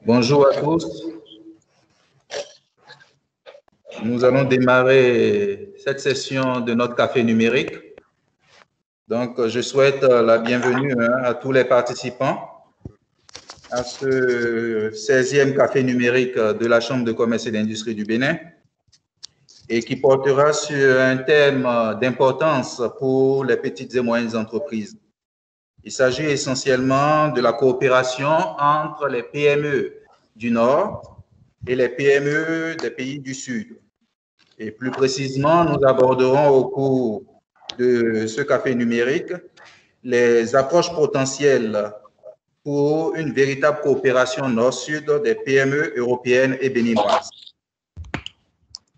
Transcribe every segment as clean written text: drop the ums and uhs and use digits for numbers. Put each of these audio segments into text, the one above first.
Bonjour à tous. Nous allons démarrer cette session de notre café numérique. Donc, je souhaite la bienvenue à tous les participants à ce 16e café numérique de la Chambre de commerce et d'industrie du Bénin et qui portera sur un thème d'importance pour les petites et moyennes entreprises. Il s'agit essentiellement de la coopération entre les PME du Nord et les PME des pays du Sud. Et plus précisément, nous aborderons au cours de ce café numérique les approches potentielles pour une véritable coopération nord-sud des PME européennes et béninoises.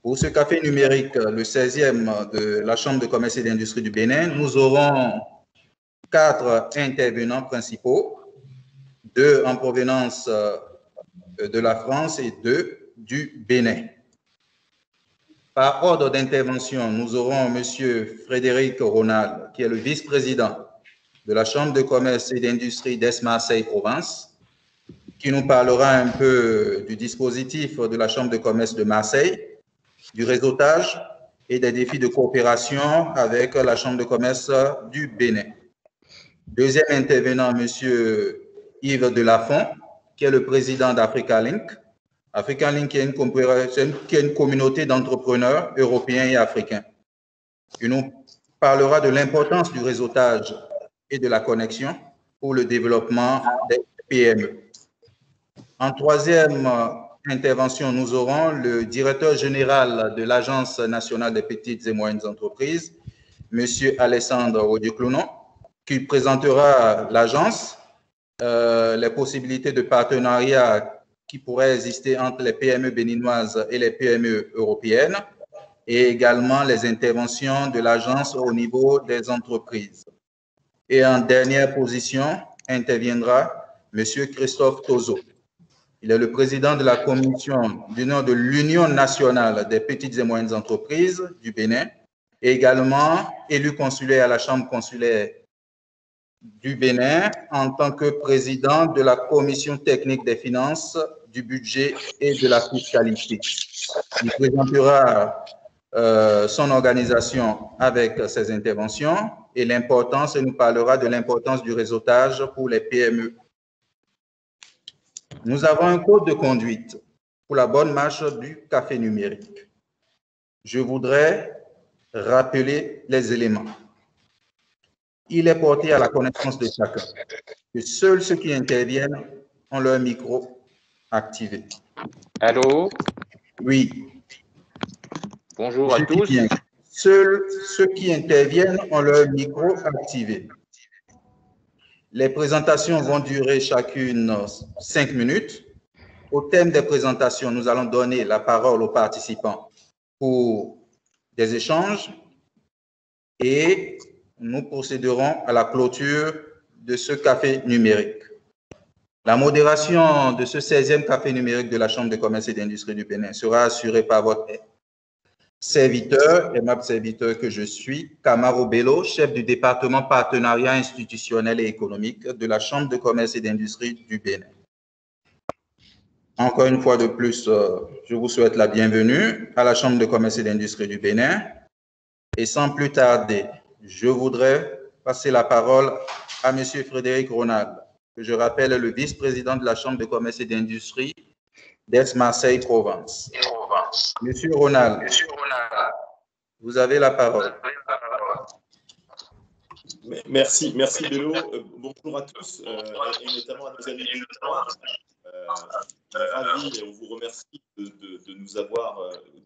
Pour ce café numérique, le 16e de la Chambre de commerce et d'industrie du Bénin, nous aurons 4 intervenants principaux, 2 en provenance de la France et 2 du Bénin. Par ordre d'intervention, nous aurons M. Frédéric Ronald, qui est le vice-président de la Chambre de commerce et d'industrie d'Aix-Marseille-Provence, qui nous parlera un peu du dispositif de la Chambre de commerce de Marseille, du réseautage et des défis de coopération avec la Chambre de commerce du Bénin. Deuxième intervenant, M. Yves Delafont, qui est le président d'Africa Link. Africa Link qui est une communauté d'entrepreneurs européens et africains. Il nous parlera de l'importance du réseautage et de la connexion pour le développement des PME. En troisième intervention, nous aurons le directeur général de l'Agence nationale des petites et moyennes entreprises, M. Alessandro Odiclounon, qui présentera l'agence, les possibilités de partenariat qui pourraient exister entre les PME béninoises et les PME européennes, et également les interventions de l'agence au niveau des entreprises. Et en dernière position, interviendra M. Christophe Tozo. Il est le président de la commission de l'Union nationale des petites et moyennes entreprises du Bénin, et également élu consulaire à la Chambre consulaire du Bénin en tant que président de la commission technique des finances, du budget et de la fiscalité. Il présentera son organisation avec ses interventions et l'importance, et nous parlera de l'importance du réseautage pour les PME. Nous avons un code de conduite pour la bonne marche du café numérique. Je voudrais rappeler les éléments. Il est porté à la connaissance de chacun que seuls ceux qui interviennent ont leur micro activé. Allô? Oui. Bonjour à tous. Bien. Seuls ceux qui interviennent ont leur micro activé. Les présentations vont durer chacune 5 minutes. Au thème des présentations, nous allons donner la parole aux participants pour des échanges et nous procéderons à la clôture de ce café numérique. La modération de ce 16e café numérique de la Chambre de commerce et d'industrie du Bénin sera assurée par votre serviteur, aimable serviteur que je suis, Camaro Bello, chef du département partenariat institutionnel et économique de la Chambre de commerce et d'industrie du Bénin. Encore une fois de plus, je vous souhaite la bienvenue à la Chambre de commerce et d'industrie du Bénin. Et sans plus tarder, je voudrais passer la parole à M. Frédéric Ronald, que je rappelle est le vice-président de la Chambre de commerce et d'industrie d'Aix-Marseille-Provence. Monsieur Ronald, vous avez la parole. Merci Bello. Bonjour à tous, et notamment à nos amis béninois. Ravi et on vous remercie de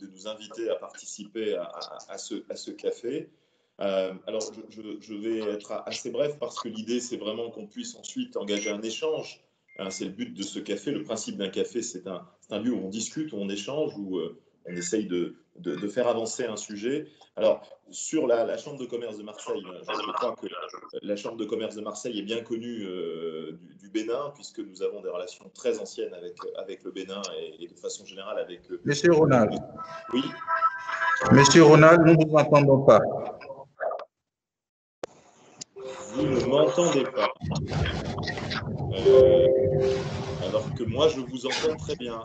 nous inviter à participer à ce café. Alors, je vais être assez bref parce que l'idée, c'est vraiment qu'on puisse ensuite engager un échange. C'est le but de ce café. Le principe d'un café, c'est un lieu où on discute, où on échange, où on essaye de faire avancer un sujet. Alors, sur la Chambre de commerce de Marseille, je crois que la Chambre de commerce de Marseille est bien connue du Bénin, puisque nous avons des relations très anciennes avec le Bénin et de façon générale avec... Monsieur Ronald. Oui. Monsieur Ronald, nous ne vous entendons pas. Vous ne m'entendez pas. Moi, je vous entends très bien.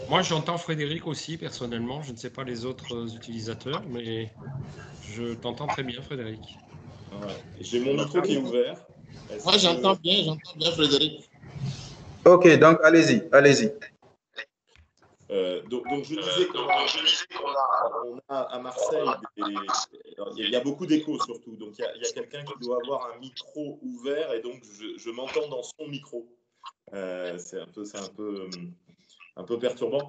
Moi, j'entends Frédéric aussi, personnellement. Je ne sais pas les autres utilisateurs, mais je t'entends très bien, Frédéric. Ouais. J'ai mon micro qui est ouvert. Moi, j'entends bien, Frédéric. OK, donc allez-y. Donc, je disais qu'on a à Marseille, il y a beaucoup d'écho surtout. Donc, il y a quelqu'un qui doit avoir un micro ouvert et donc je m'entends dans son micro. C'est un peu perturbant.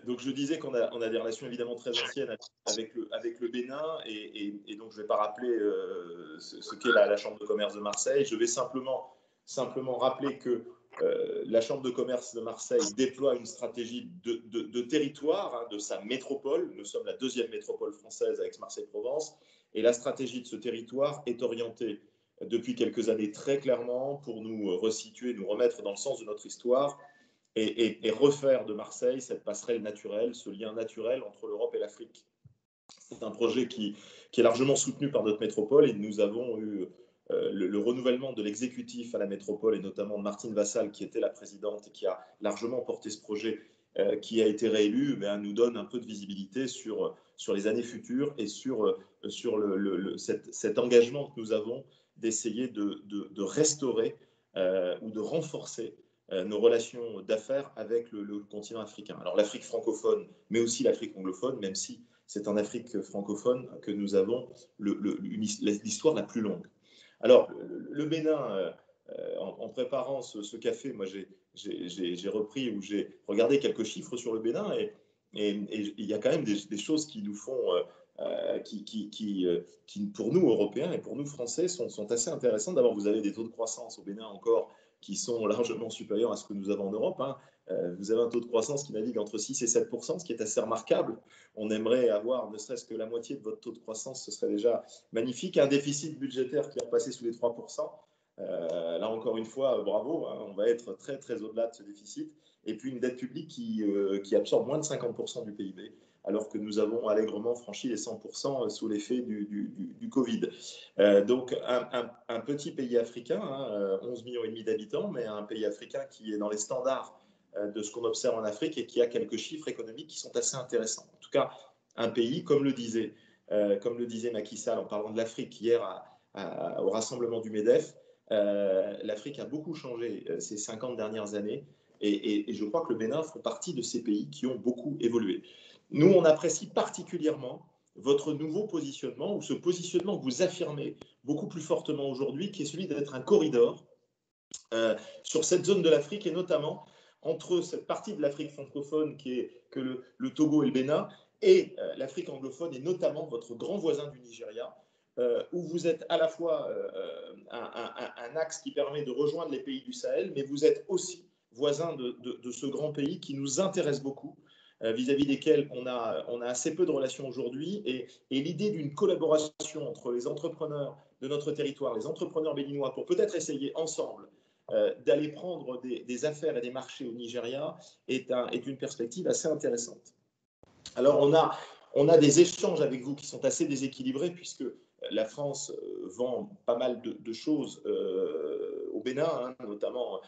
Donc, je disais qu'on a des relations évidemment très anciennes avec le Bénin et donc je ne vais pas rappeler ce qu'est la Chambre de commerce de Marseille. Je vais simplement rappeler que la Chambre de commerce de Marseille déploie une stratégie de territoire, hein, de sa métropole. Nous sommes la deuxième métropole française avec Marseille-Provence. Et la stratégie de ce territoire est orientée depuis quelques années très clairement pour nous resituer, nous remettre dans le sens de notre histoire et refaire de Marseille cette passerelle naturelle, ce lien naturel entre l'Europe et l'Afrique. C'est un projet qui est largement soutenu par notre métropole et nous avons eu le renouvellement de l'exécutif à la métropole et notamment de Martine Vassal qui était la présidente et qui a largement porté ce projet qui a été réélu, nous donne un peu de visibilité sur les années futures et sur cet engagement que nous avons d'essayer de restaurer ou de renforcer nos relations d'affaires avec le continent africain. Alors l'Afrique francophone, mais aussi l'Afrique anglophone, même si c'est en Afrique francophone que nous avons l'histoire la plus longue. Alors, le Bénin, en préparant ce café, moi j'ai repris ou j'ai regardé quelques chiffres sur le Bénin et il y a quand même des choses qui nous font, qui pour nous Européens et pour nous Français sont assez intéressantes. D'abord, vous avez des taux de croissance au Bénin encore qui sont largement supérieurs à ce que nous avons en Europe. Hein. Vous avez un taux de croissance qui navigue entre 6 et 7%, ce qui est assez remarquable. On aimerait avoir ne serait-ce que la moitié de votre taux de croissance, ce serait déjà magnifique. Un déficit budgétaire qui est repassé sous les 3%. Là, encore une fois, bravo, hein, on va être très, très au-delà de ce déficit. Et puis une dette publique qui absorbe moins de 50% du PIB, alors que nous avons allègrement franchi les 100% sous l'effet du Covid. Donc, un petit pays africain, hein, 11,5 millions d'habitants, mais un pays africain qui est dans les standards de ce qu'on observe en Afrique et qui a quelques chiffres économiques qui sont assez intéressants. En tout cas, un pays, comme le disait Macky Sall en parlant de l'Afrique hier au rassemblement du MEDEF, l'Afrique a beaucoup changé ces 50 dernières années et je crois que le Bénin fait partie de ces pays qui ont beaucoup évolué. Nous, on apprécie particulièrement votre nouveau positionnement ou ce positionnement que vous affirmez beaucoup plus fortement aujourd'hui, qui est celui d'être un corridor sur cette zone de l'Afrique et notamment entre cette partie de l'Afrique francophone qui est que le Togo et le Bénin et l'Afrique anglophone et notamment votre grand voisin du Nigeria, où vous êtes à la fois un axe qui permet de rejoindre les pays du Sahel, mais vous êtes aussi voisin de ce grand pays qui nous intéresse beaucoup, vis-à-vis desquels on a assez peu de relations aujourd'hui. Et l'idée d'une collaboration entre les entrepreneurs de notre territoire, les entrepreneurs béninois, pour peut-être essayer ensemble d'aller prendre des affaires et des marchés au Nigeria est une perspective assez intéressante. Alors, on a des échanges avec vous qui sont assez déséquilibrés puisque la France vend pas mal de choses au Bénin, hein, notamment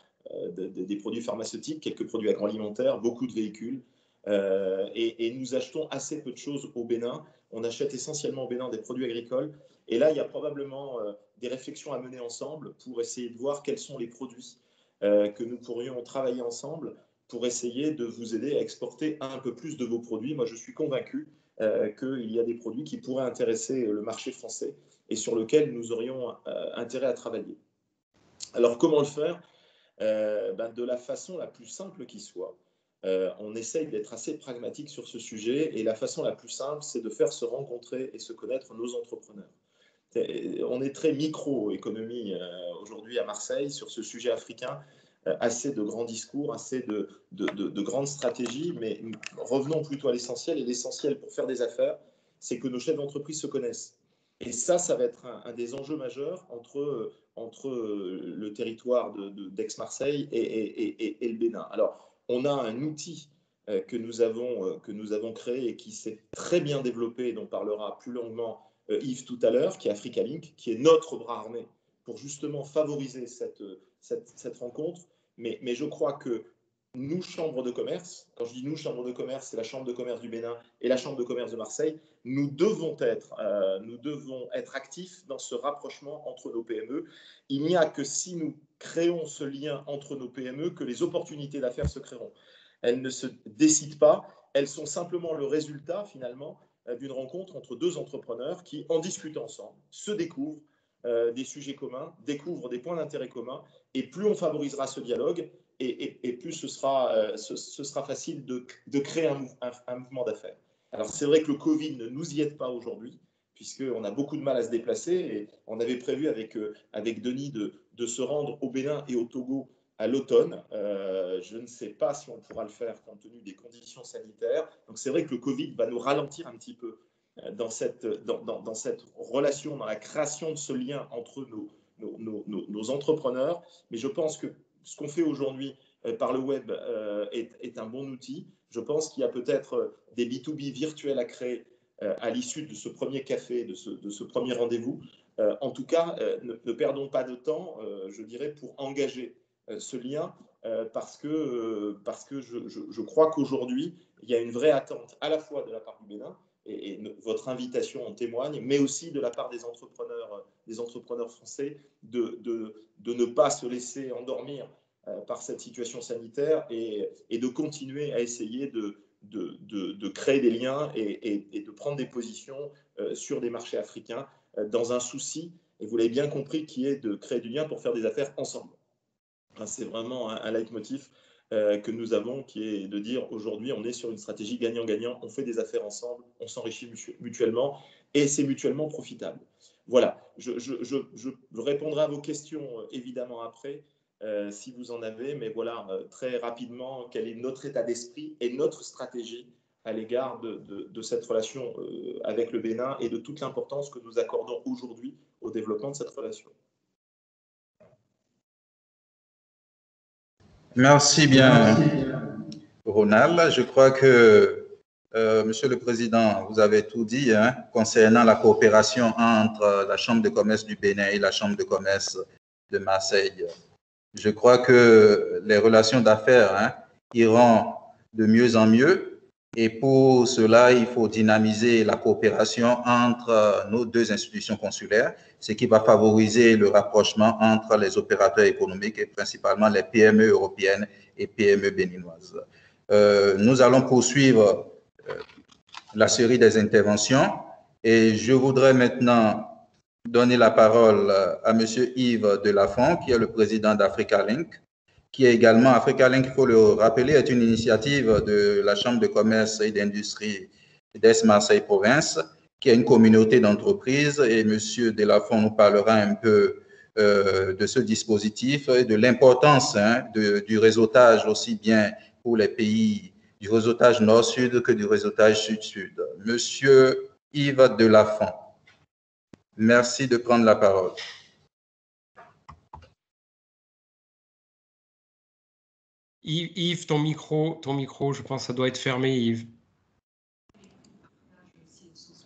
des produits pharmaceutiques, quelques produits agroalimentaires, beaucoup de véhicules. Et nous achetons assez peu de choses au Bénin. On achète essentiellement au Bénin des produits agricoles. Et là, il y a probablement des réflexions à mener ensemble pour essayer de voir quels sont les produits que nous pourrions travailler ensemble pour essayer de vous aider à exporter un peu plus de vos produits. Moi, je suis convaincu qu'il y a des produits qui pourraient intéresser le marché français et sur lesquels nous aurions intérêt à travailler. Alors, comment le faire ? De la façon la plus simple qui soit. On essaye d'être assez pragmatique sur ce sujet et la façon la plus simple, c'est de faire se rencontrer et se connaître nos entrepreneurs. On est très micro-économie aujourd'hui à Marseille sur ce sujet africain, assez de grands discours, assez de grandes stratégies, mais revenons plutôt à l'essentiel. Et l'essentiel pour faire des affaires, c'est que nos chefs d'entreprise se connaissent. Et ça va être un des enjeux majeurs entre le territoire d'Aix-Marseille et le Bénin. Alors, on a un outil que nous avons créé et qui s'est très bien développé, dont parlera plus longuement Yves tout à l'heure, qui est Africa Link, qui est notre bras armé pour justement favoriser cette rencontre, mais je crois que nous, Chambre de commerce, quand je dis nous, Chambre de commerce, c'est la Chambre de commerce du Bénin et la Chambre de commerce de Marseille, nous devons être actifs dans ce rapprochement entre nos PME. Il n'y a que si nous créons ce lien entre nos PME que les opportunités d'affaires se créeront. Elles ne se décident pas, elles sont simplement le résultat, finalement, d'une rencontre entre deux entrepreneurs qui, en discutant ensemble, se découvrent des sujets communs, découvrent des points d'intérêt communs, et plus on favorisera ce dialogue, et plus ce sera facile de créer un mouvement d'affaires. Alors c'est vrai que le Covid ne nous y aide pas aujourd'hui, puisqu'on a beaucoup de mal à se déplacer, et on avait prévu avec Denis de se rendre au Bénin et au Togo à l'automne. Je ne sais pas si on pourra le faire compte tenu des conditions sanitaires. Donc c'est vrai que le Covid va nous ralentir un petit peu dans cette relation, dans la création de ce lien entre nos entrepreneurs. Mais je pense que ce qu'on fait aujourd'hui par le web est un bon outil. Je pense qu'il y a peut-être des B2B virtuels à créer à l'issue de ce premier café, de ce premier rendez-vous. En tout cas, ne perdons pas de temps, je dirais, pour engager ce lien, parce que je crois qu'aujourd'hui, il y a une vraie attente à la fois de la part du Bénin, et votre invitation en témoigne, mais aussi de la part des entrepreneurs français, de ne pas se laisser endormir par cette situation sanitaire, et de continuer à essayer de créer des liens et de prendre des positions sur des marchés africains dans un souci, et vous l'avez bien compris, qui est de créer du lien pour faire des affaires ensemble. C'est vraiment un leitmotiv que nous avons, qui est de dire aujourd'hui on est sur une stratégie gagnant-gagnant, on fait des affaires ensemble, on s'enrichit mutuellement, et c'est mutuellement profitable. Voilà, je répondrai à vos questions évidemment après, si vous en avez, mais voilà, très rapidement, quel est notre état d'esprit et notre stratégie à l'égard de cette relation avec le Bénin, et de toute l'importance que nous accordons aujourd'hui au développement de cette relation. Merci bien, Ronald. Je crois que, Monsieur le Président, vous avez tout dit concernant la coopération entre la Chambre de commerce du Bénin et la Chambre de commerce de Marseille. Je crois que les relations d'affaires iront de mieux en mieux, et pour cela, il faut dynamiser la coopération entre nos deux institutions consulaires, ce qui va favoriser le rapprochement entre les opérateurs économiques, et principalement les PME européennes et PME béninoises. Nous allons poursuivre la série des interventions, et je voudrais maintenant donner la parole à M. Yves Delafont, qui est le président d'Africa Link, qui est également, Africa Link, il faut le rappeler, est une initiative de la Chambre de commerce et d'industrie d'Aix-Marseille Province, qui est une communauté d'entreprises, et M. Delafont nous parlera un peu de ce dispositif et de l'importance du réseautage, aussi bien pour les pays du réseautage nord-sud que du réseautage sud-sud. Monsieur Yves Delafont, merci de prendre la parole. Yves, ton micro, je pense que ça doit être fermé, Yves.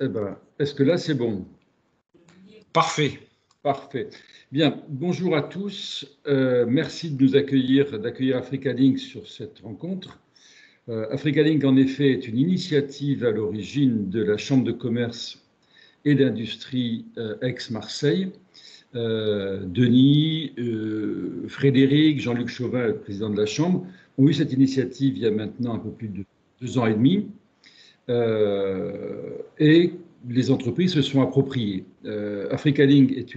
Eh ben, est-ce que là, c'est bon? Parfait. Parfait. Bien, bonjour à tous. Merci de nous d'accueillir Africa Link sur cette rencontre. Africa Link, en effet, est une initiative à l'origine de la Chambre de commerce et d'industrie Aix-Marseille. Denis, Frédéric, Jean-Luc Chauvin, le président de la Chambre, ont eu cette initiative il y a maintenant un peu plus de 2 ans et demi, et les entreprises se sont appropriées. Africa Link est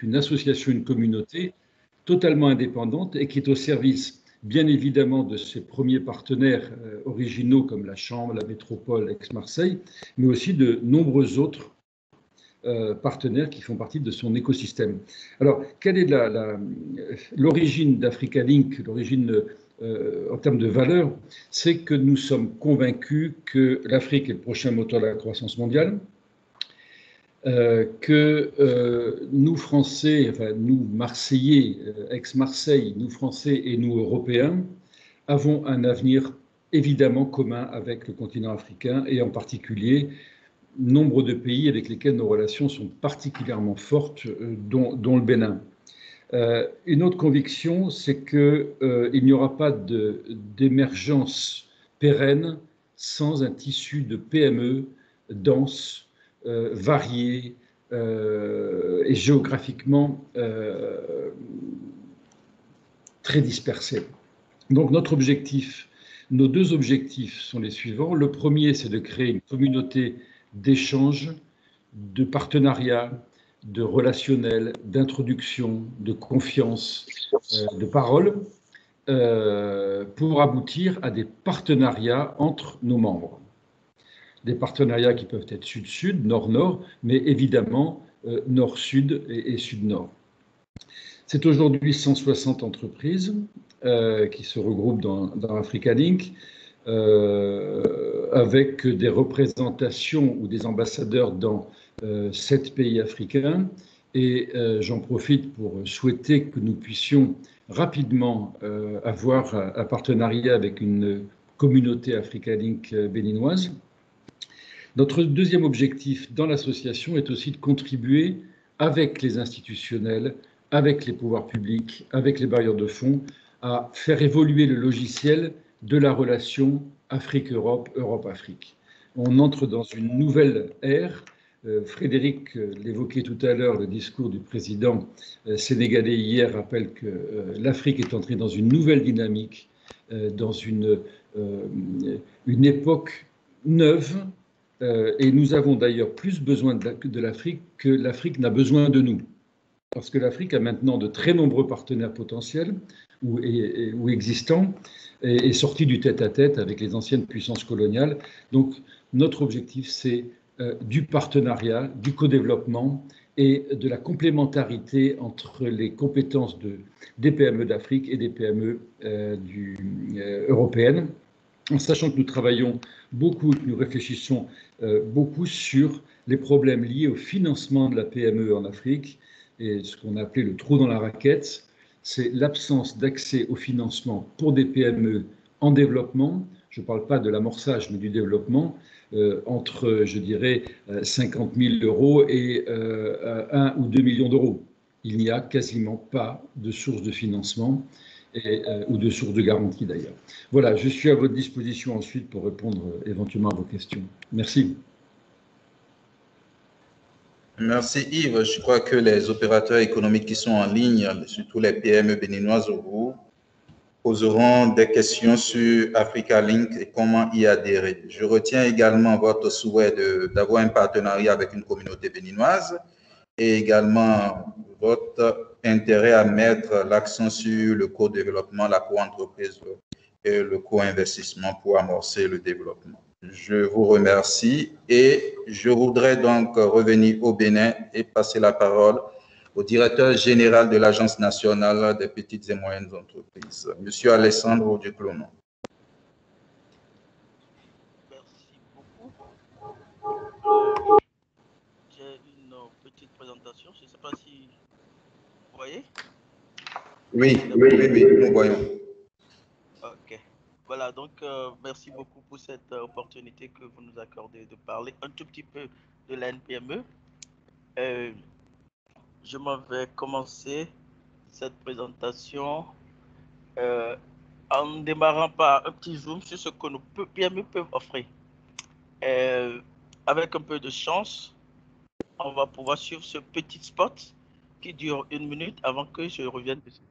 une association, une communauté totalement indépendante, et qui est au service, bien évidemment, de ses premiers partenaires originaux comme la Chambre, la Métropole, Aix-Marseille, mais aussi de nombreux autres partenaires qui font partie de son écosystème. Alors, quelle est l'origine d'Africa Link, l'origine en termes de valeur? C'est que nous sommes convaincus que l'Afrique est le prochain moteur de la croissance mondiale, que nous Français, enfin nous Marseillais, ex-Marseille, nous Français et nous Européens, avons un avenir évidemment commun avec le continent africain, et en particulier nombre de pays avec lesquels nos relations sont particulièrement fortes, dont le Bénin. Une autre conviction, c'est qu'il n'y aura pas d'émergence pérenne sans un tissu de PME dense, varié et géographiquement très dispersé. Donc nos deux objectifs sont les suivants. Le premier, c'est de créer une communauté d'échange, de partenariat, de relationnel, d'introduction, de confiance, de parole, pour aboutir à des partenariats entre nos membres. Des partenariats qui peuvent être sud-sud, nord-nord, mais évidemment nord-sud et sud-nord. C'est aujourd'hui 160 entreprises qui se regroupent dans Africa Link, avec des représentations ou des ambassadeurs dans 7 pays africains. Et j'en profite pour souhaiter que nous puissions rapidement avoir un partenariat avec une communauté Africa Link béninoise. Notre deuxième objectif dans l'association est aussi de contribuer avec les institutionnels, avec les pouvoirs publics, avec les bailleurs de fonds, à faire évoluer le logiciel de la relation Afrique-Europe, Europe-Afrique. On entre dans une nouvelle ère. Frédéric l'évoquait tout à l'heure, le discours du président sénégalais hier rappelle que l'Afrique est entrée dans une nouvelle dynamique, dans une époque neuve, et nous avons d'ailleurs plus besoin de l'Afrique que l'Afrique n'a besoin de nous. Parce que l'Afrique a maintenant de très nombreux partenaires potentiels ou existants et est sortie du tête-à-tête avec les anciennes puissances coloniales. Donc notre objectif, c'est du partenariat, du co-développement et de la complémentarité entre les compétences des PME d'Afrique et des PME européennes, en sachant que nous travaillons beaucoup, que nous réfléchissons beaucoup sur les problèmes liés au financement de la PME en Afrique. Et ce qu'on a appelé le trou dans la raquette, c'est l'absence d'accès au financement pour des PME en développement. Je ne parle pas de l'amorçage, mais du développement, entre, je dirais, 50 000 euros et 1 ou 2 millions d'euros. Il n'y a quasiment pas de source de financement ou de source de garantie d'ailleurs. Voilà, je suis à votre disposition ensuite pour répondre éventuellement à vos questions. Merci. Merci Yves. Je crois que les opérateurs économiques qui sont en ligne, surtout les PME béninoises, vous poseront des questions sur Africa Link et comment y adhérer. Je retiens également votre souhait d'avoir un partenariat avec une communauté béninoise et également votre intérêt à mettre l'accent sur le co-développement, la co-entreprise et le co-investissement pour amorcer le développement. Je vous remercie et je voudrais donc revenir au Bénin et passer la parole au directeur général de l'Agence nationale des petites et moyennes entreprises, Monsieur Alessandro Duclonon. Merci beaucoup. J'ai une petite présentation, je ne sais pas si vous voyez. Oui, nous voyons. Ok. Voilà, donc merci beaucoup pour cette opportunité que vous nous accordez de parler un tout petit peu de l'ANPME. Je m'en vais commencer cette présentation en démarrant par un petit zoom sur ce que nos PME peuvent offrir. Avec un peu de chance, on va pouvoir suivre ce petit spot qui dure 1 minute avant que je revienne dessus.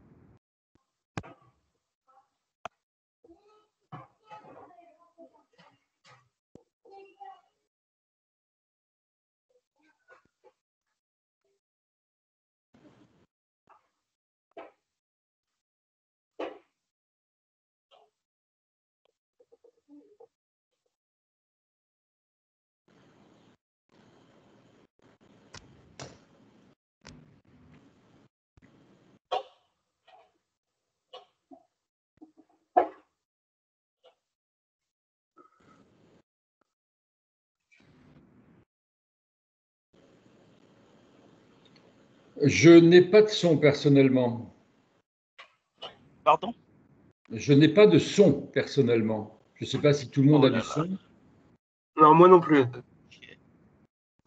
Je n'ai pas de son personnellement. Pardon? Je n'ai pas de son personnellement. Je ne sais pas si tout le monde a du son. Non, moi non plus. Okay.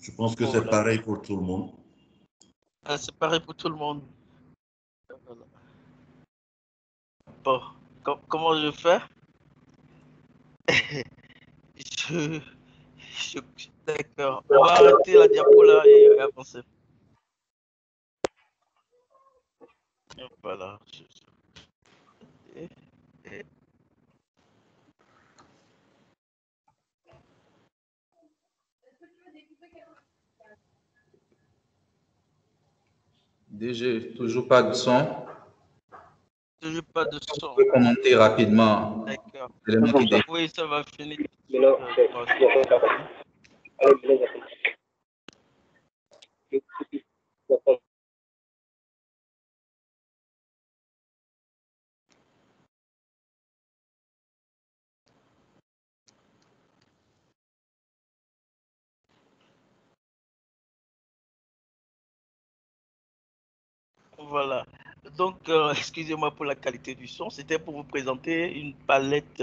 Je pense que c'est pareil pour tout le monde. C'est pareil pour tout le monde. Bon, comment je fais? je, D'accord. On va arrêter la diapo là et avancer. Voilà. Et- DG, toujours pas de son. Toujours pas de son. Vous pouvez commenter rapidement D'accord. l'élément qui défile. Oui, ça va finir. Voilà. Donc, excusez-moi pour la qualité du son. C'était pour vous présenter une palette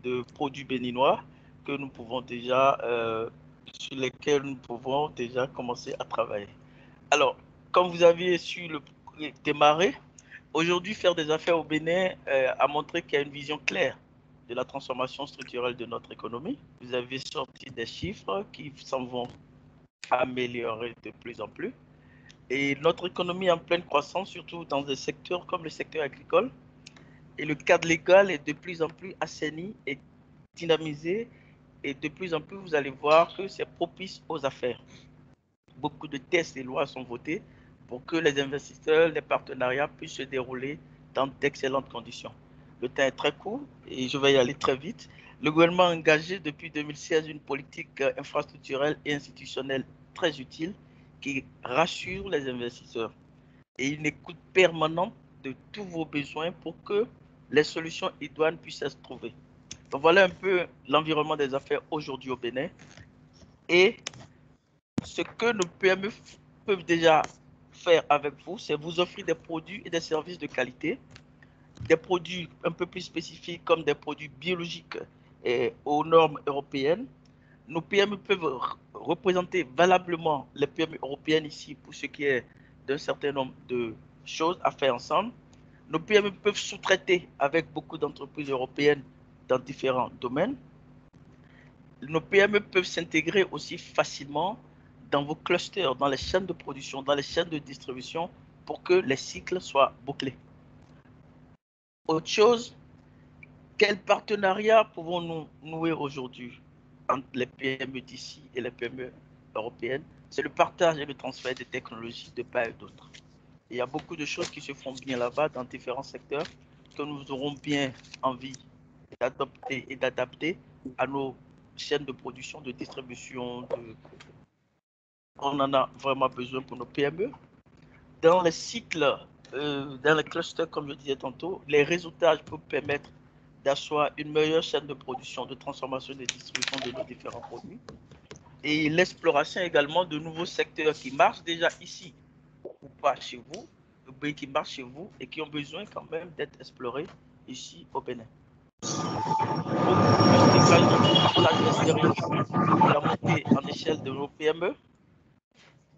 de produits béninois que nous pouvons déjà, sur lesquels nous pouvons déjà commencer à travailler. Alors, comme vous aviez su démarrer, aujourd'hui, faire des affaires au Bénin a montré qu'il y a une vision claire de la transformation structurelle de notre économie. Vous avez sorti des chiffres qui s'en vont améliorer de plus en plus. Et notre économie est en pleine croissance, surtout dans des secteurs comme le secteur agricole. Et le cadre légal est de plus en plus assaini et dynamisé. Et de plus en plus, vous allez voir que c'est propice aux affaires. Beaucoup de textes et lois sont votés pour que les investisseurs, les partenariats puissent se dérouler dans d'excellentes conditions. Le temps est très court et je vais y aller très vite. Le gouvernement a engagé depuis 2016 une politique infrastructurelle et institutionnelle très utile qui rassure les investisseurs et une écoute permanente de tous vos besoins pour que les solutions idoines puissent être trouvées. Donc voilà un peu l'environnement des affaires aujourd'hui au Bénin et ce que nos PME peuvent déjà faire avec vous, c'est vous offrir des produits et des services de qualité, des produits un peu plus spécifiques comme des produits biologiques et aux normes européennes. Nos PME peuvent représenter valablement les PME européennes ici pour ce qui est d'un certain nombre de choses à faire ensemble. Nos PME peuvent sous-traiter avec beaucoup d'entreprises européennes dans différents domaines. Nos PME peuvent s'intégrer aussi facilement dans vos clusters, dans les chaînes de production, dans les chaînes de distribution pour que les cycles soient bouclés. Autre chose, quel partenariat pouvons-nous nouer aujourd'hui entre les PME d'ici et les PME européennes? C'est le partage et le transfert des technologies de part et d'autre. Il y a beaucoup de choses qui se font bien là-bas dans différents secteurs que nous aurons bien envie d'adopter et d'adapter à nos chaînes de production, de distribution. On en a vraiment besoin pour nos PME. Dans les cycles, dans les clusters, comme je disais tantôt, les réseautages peuvent permettre d'asseoir une meilleure chaîne de production, de transformation et de distribution de nos différents produits. Et l'exploration également de nouveaux secteurs qui marchent déjà ici ou pas chez vous, mais qui marchent chez vous et qui ont besoin quand même d'être explorés ici au Bénin. Beaucoup plus de la montée en échelle de nos PME.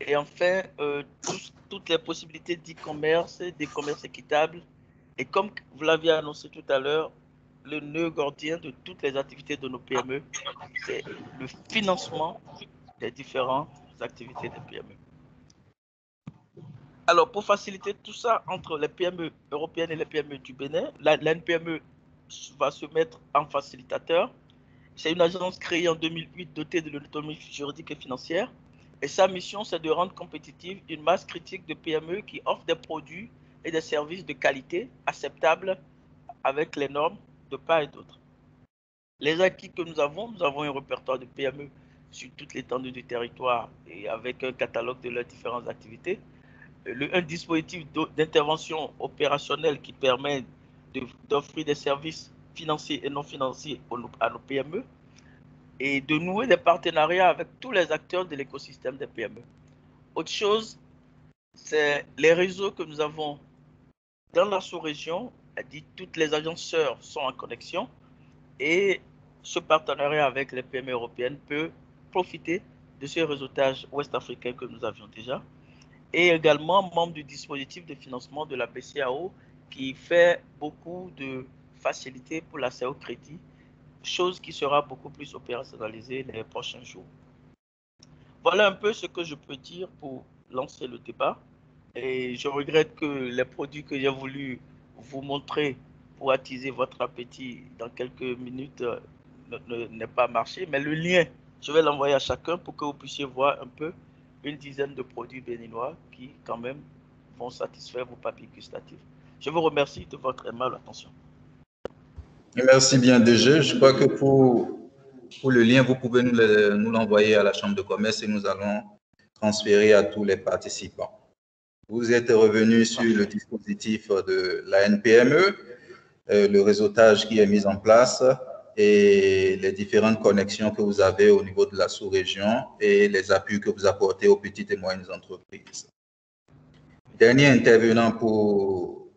Et enfin, toutes les possibilités d'e-commerce, des commerces équitables. Et comme vous l'aviez annoncé tout à l'heure, le nœud gordien de toutes les activités de nos PME, c'est le financement des différentes activités des PME. Alors, pour faciliter tout ça entre les PME européennes et les PME du Bénin, l'ANPME va se mettre en facilitateur. C'est une agence créée en 2008 dotée de l'autonomie juridique et financière. Et sa mission, c'est de rendre compétitive une masse critique de PME qui offrent des produits et des services de qualité acceptables avec les normes de part et d'autre. Les acquis que nous avons un répertoire de PME sur toute l'étendue du territoire et avec un catalogue de leurs différentes activités. Un dispositif d'intervention opérationnelle qui permet d'offrir des services financiers et non financiers à nos PME et de nouer des partenariats avec tous les acteurs de l'écosystème des PME. Autre chose, c'est les réseaux que nous avons dans la sous-région, toutes les agences sœurs sont en connexion et ce partenariat avec les PME européennes peut profiter de ce réseautage ouest-africain que nous avions déjà et également membre du dispositif de financement de la BCAO qui fait beaucoup de facilité pour l'accès au crédit, chose qui sera beaucoup plus opérationnalisée les prochains jours. Voilà un peu ce que je peux dire pour lancer le débat. Et je regrette que les produits que j'ai voulu vous montrer pour attiser votre appétit dans quelques minutes n'aient pas marché. Mais le lien, je vais l'envoyer à chacun pour que vous puissiez voir un peu une dizaine de produits béninois qui, quand même, vont satisfaire vos papilles gustatives. Je vous remercie de votre aimable attention. Merci bien, DG. Je crois que pour le lien, vous pouvez nous l'envoyer à la Chambre de commerce et nous allons transférer à tous les participants. Vous êtes revenu sur le dispositif de la NPME, le réseautage qui est mis en place et les différentes connexions que vous avez au niveau de la sous-région et les appuis que vous apportez aux petites et moyennes entreprises. Dernier intervenant pour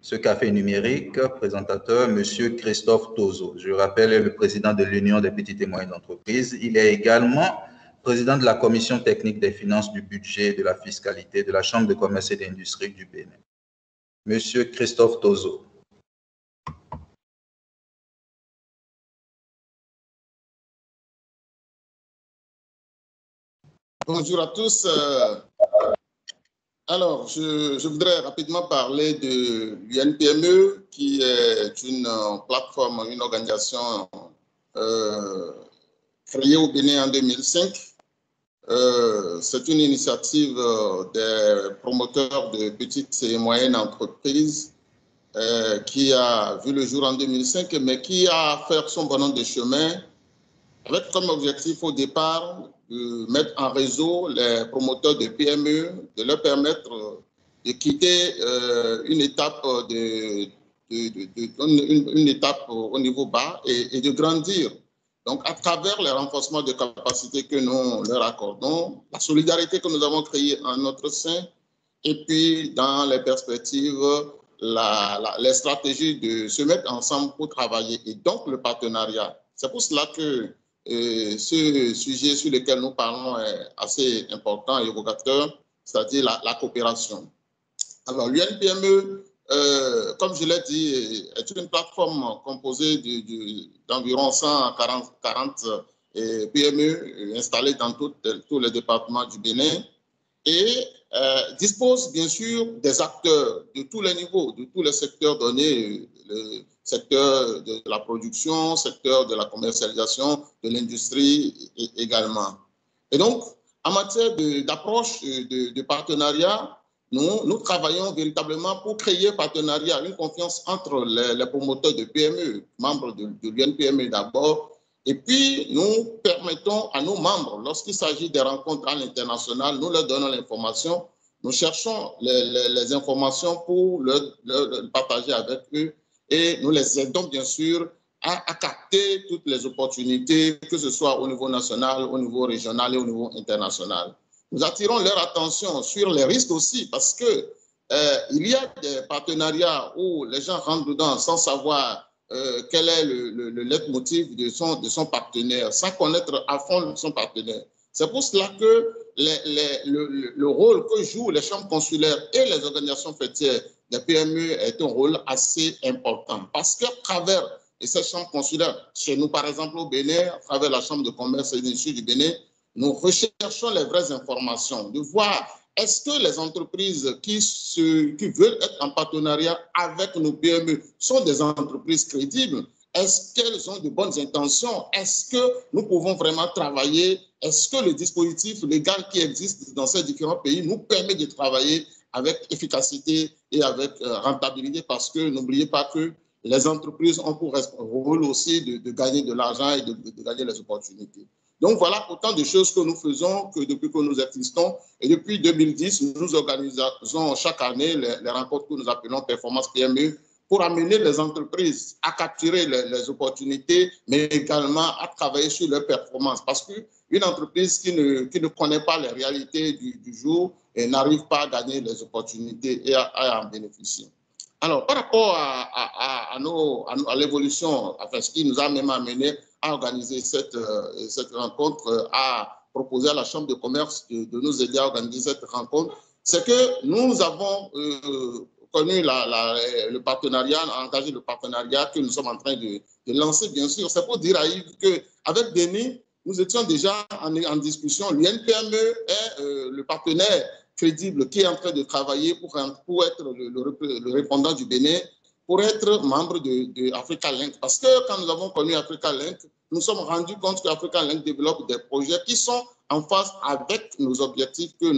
ce café numérique, présentateur, M. Christophe Tozo. Je rappelle, le président de l'Union des petites et moyennes entreprises. Il est également président de la commission technique des finances, du budget, de la fiscalité, de la Chambre de commerce et d'industrie du Bénin. M. Christophe Tozo. Bonjour à tous. Alors, je voudrais rapidement parler de l'UNPME, qui est une plateforme, une organisation créée au Bénin en 2005. C'est une initiative des promoteurs de petites et moyennes entreprises qui a vu le jour en 2005, mais qui a fait son bonhomme de chemin avec comme objectif au départ de mettre en réseau les promoteurs de PME, de leur permettre de quitter une étape au niveau bas et de grandir. Donc, à travers les renforcements de capacités que nous leur accordons, la solidarité que nous avons créée en notre sein, et puis dans les perspectives, les stratégies de se mettre ensemble pour travailler, et donc le partenariat. C'est pour cela que ce sujet sur lequel nous parlons est assez important et évocateur, c'est-à-dire la coopération. Alors, l'UNPME, comme je l'ai dit, est une plateforme composée d'environ 140 PME installées dans tous les départements du Bénin et dispose bien sûr des acteurs de tous les niveaux, de tous les secteurs donnés, le secteur de la production, secteur de la commercialisation, de l'industrie également. Et donc, en matière d'approche de partenariat, nous travaillons véritablement pour créer un partenariat, une confiance entre les promoteurs de PME, membres de l'UNPME d'abord, et puis nous permettons à nos membres, lorsqu'il s'agit des rencontres à l'international, nous leur donnons l'information, nous cherchons les informations pour le partager avec eux et nous les aidons bien sûr à capter toutes les opportunités, que ce soit au niveau national, au niveau régional et au niveau international. Nous attirons leur attention sur les risques aussi parce que il y a des partenariats où les gens rentrent dedans sans savoir quel est le leitmotiv de son partenaire, sans connaître à fond son partenaire. C'est pour cela que le rôle que jouent les chambres consulaires et les organisations fêtières des PME est un rôle assez important. Parce qu'à travers ces chambres consulaires, chez nous par exemple au Bénin, à travers la Chambre de commerce et d'industrie du Bénin, nous recherchons les vraies informations, de voir est-ce que les entreprises qui veulent être en partenariat avec nos PME sont des entreprises crédibles? Est-ce qu'elles ont de bonnes intentions? Est-ce que nous pouvons vraiment travailler? Est-ce que le dispositif légal qui existe dans ces différents pays nous permet de travailler avec efficacité et avec rentabilité? Parce que n'oubliez pas que les entreprises ont pour rôle aussi de gagner de l'argent et de gagner les opportunités. Donc voilà autant de choses que nous faisons que depuis que nous existons. Et depuis 2010, nous organisons chaque année les rencontres que nous appelons Performance PME pour amener les entreprises à capturer les opportunités, mais également à travailler sur leur performance. Parce qu'une entreprise qui ne connaît pas les réalités du jour n'arrive pas à gagner les opportunités et à en bénéficier. Alors, par rapport à l'évolution, enfin, ce qui nous a même amené à organiser cette rencontre, à proposer à la Chambre de commerce de nous aider à organiser cette rencontre, c'est que nous avons connu le partenariat, engagé le partenariat que nous sommes en train de lancer, bien sûr. C'est pour dire à Yves qu'avec Bénin, nous étions déjà en discussion. L'UNPME est le partenaire crédible qui est en train de travailler pour être le répondant du Bénin, pour être membre de Africa Link. Parce que quand nous avons connu Africa Link, nous sommes rendus compte qu'Africa Link développe des projets qui sont en phase avec nos objectifs que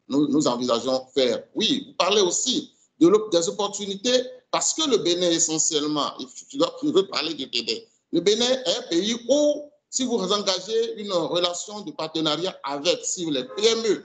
nous envisageons faire. Oui, vous parlez aussi des opportunités, parce que le Bénin essentiellement, je veux parler du Bénin. Le Bénin est un pays où, si vous engagez une relation de partenariat avec, si les PME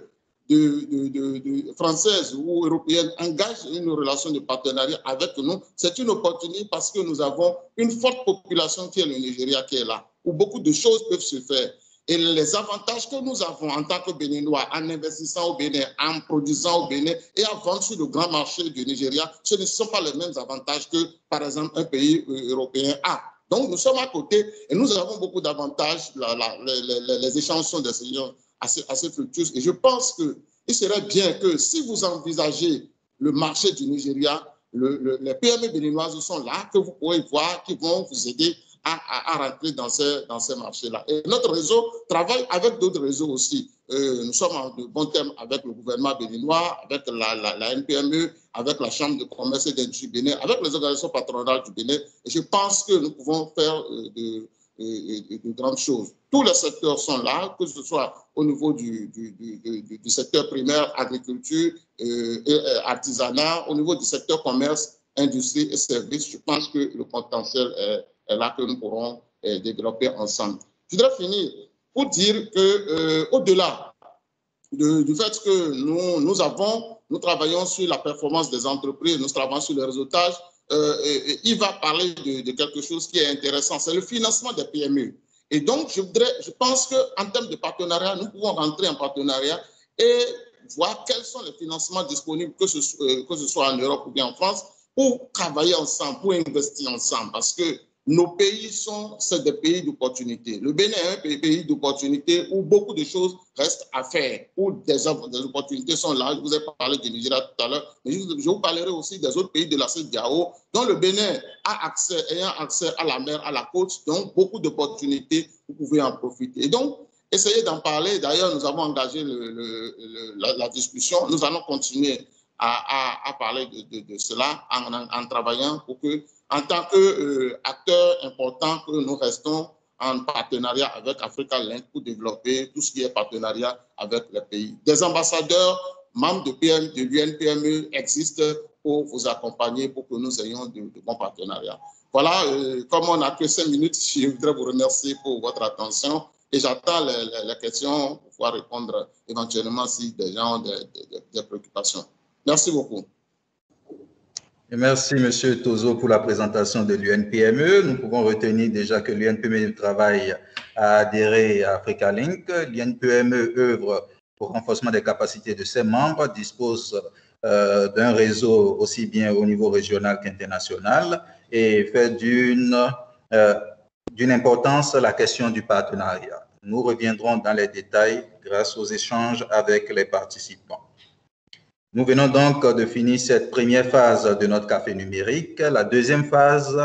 françaises ou européennes engagent une relation de partenariat avec nous, c'est une opportunité parce que nous avons une forte population qui est le Nigeria qui est là, où beaucoup de choses peuvent se faire. Et les avantages que nous avons en tant que Béninois, en investissant au Bénin, en produisant au Bénin et en vendant sur le grand marché du Nigeria, ce ne sont pas les mêmes avantages que, par exemple, un pays européen a. Donc, nous sommes à côté et nous avons beaucoup d'avantages. Les échanges sont des échanges assez fructueux. Et je pense qu'il serait bien que si vous envisagez le marché du Nigeria, les PME béninoises sont là, que vous pouvez voir, qui vont vous aider à rentrer dans ces marchés-là. Et notre réseau travaille avec d'autres réseaux aussi. Nous sommes en de bons termes avec le gouvernement béninois, avec la NPME, avec la Chambre de commerce et d'industrie Bénin, avec les organisations patronales du Bénin. Et je pense que nous pouvons faire de grandes choses. Tous les secteurs sont là, que ce soit au niveau du secteur primaire, agriculture, artisanat, au niveau du secteur commerce, industrie et services. Je pense que le potentiel est là que nous pourrons développer ensemble. Je voudrais finir pour dire qu'au-delà du fait que nous travaillons sur la performance des entreprises, nous travaillons sur le réseautage, il va parler de quelque chose qui est intéressant, c'est le financement des PME. Et donc, je pense qu'en termes de partenariat, nous pouvons rentrer en partenariat et voir quels sont les financements disponibles, que ce soit en Europe ou bien en France, pour travailler ensemble, pour investir ensemble, parce que nos pays c'est des pays d'opportunité. Le Bénin est un pays d'opportunité où beaucoup de choses restent à faire, où des opportunités sont là. Je vous ai parlé du Nigeria tout à l'heure, mais je vous parlerai aussi des autres pays de la CEDEAO, dont le Bénin ayant accès à la mer, à la côte, donc beaucoup d'opportunités, vous pouvez en profiter. Et donc, essayez d'en parler. D'ailleurs, nous avons engagé la discussion. Nous allons continuer à parler de cela en travaillant pour que, en tant qu'acteur important, que nous restons en partenariat avec Africa Link pour développer tout ce qui est partenariat avec les pays. Des ambassadeurs, membres de l'UNPME existent pour vous accompagner, pour que nous ayons de bons partenariats. Voilà, comme on n'a que 5 minutes, je voudrais vous remercier pour votre attention et j'attends les questions pour pouvoir répondre éventuellement si des gens ont des préoccupations. Merci beaucoup. Et merci, M. Tozo, pour la présentation de l'UNPME. Nous pouvons retenir déjà que l'UNPME travaille à adhérer à Africa Link. L'UNPME œuvre au renforcement des capacités de ses membres, dispose d'un réseau aussi bien au niveau régional qu'international et fait d'une importance la question du partenariat. Nous reviendrons dans les détails grâce aux échanges avec les participants. Nous venons donc de finir cette première phase de notre café numérique. La deuxième phase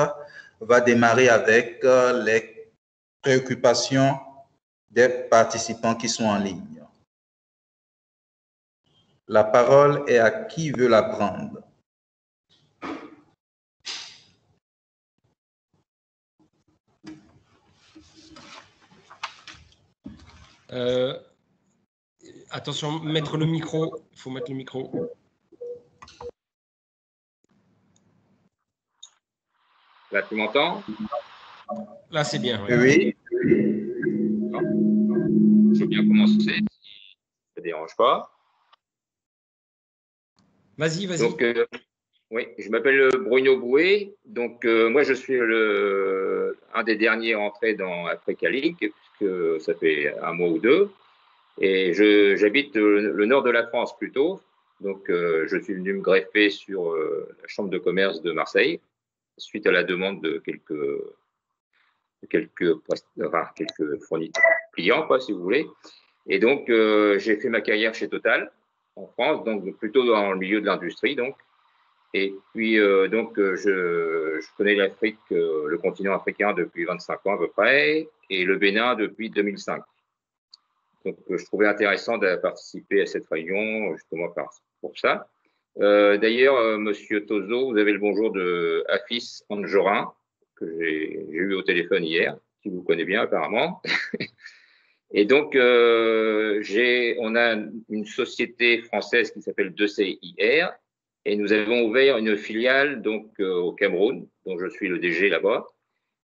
va démarrer avec les préoccupations des participants qui sont en ligne. La parole est à qui veut la prendre. Attention, mettre le micro. Il faut mettre le micro. Là, tu m'entends? Là, c'est bien. Oui. Je veux bien commencer, si ça ne dérange pas. Vas-y. Donc, oui, je m'appelle Bruno Boué. Donc, moi, je suis un des derniers entrés dans Africa Link, puisque ça fait un mois ou deux. Et j'habite le nord de la France plutôt. Donc, je suis venu me greffer sur la Chambre de commerce de Marseille, suite à la demande de quelques fournisseurs clients, quoi, si vous voulez. Et donc, j'ai fait ma carrière chez Total en France, donc plutôt dans le milieu de l'industrie. Donc. Et puis, je connais l'Afrique, le continent africain depuis 25 ans à peu près, et le Bénin depuis 2005. Donc, je trouvais intéressant de participer à cette réunion, justement pour ça. D'ailleurs, Monsieur Tozo, vous avez le bonjour de Afis Anjorin, que j'ai eu au téléphone hier, qui vous connaît bien apparemment. Et donc, on a une société française qui s'appelle 2CIR, et nous avons ouvert une filiale donc au Cameroun, dont je suis le DG là-bas.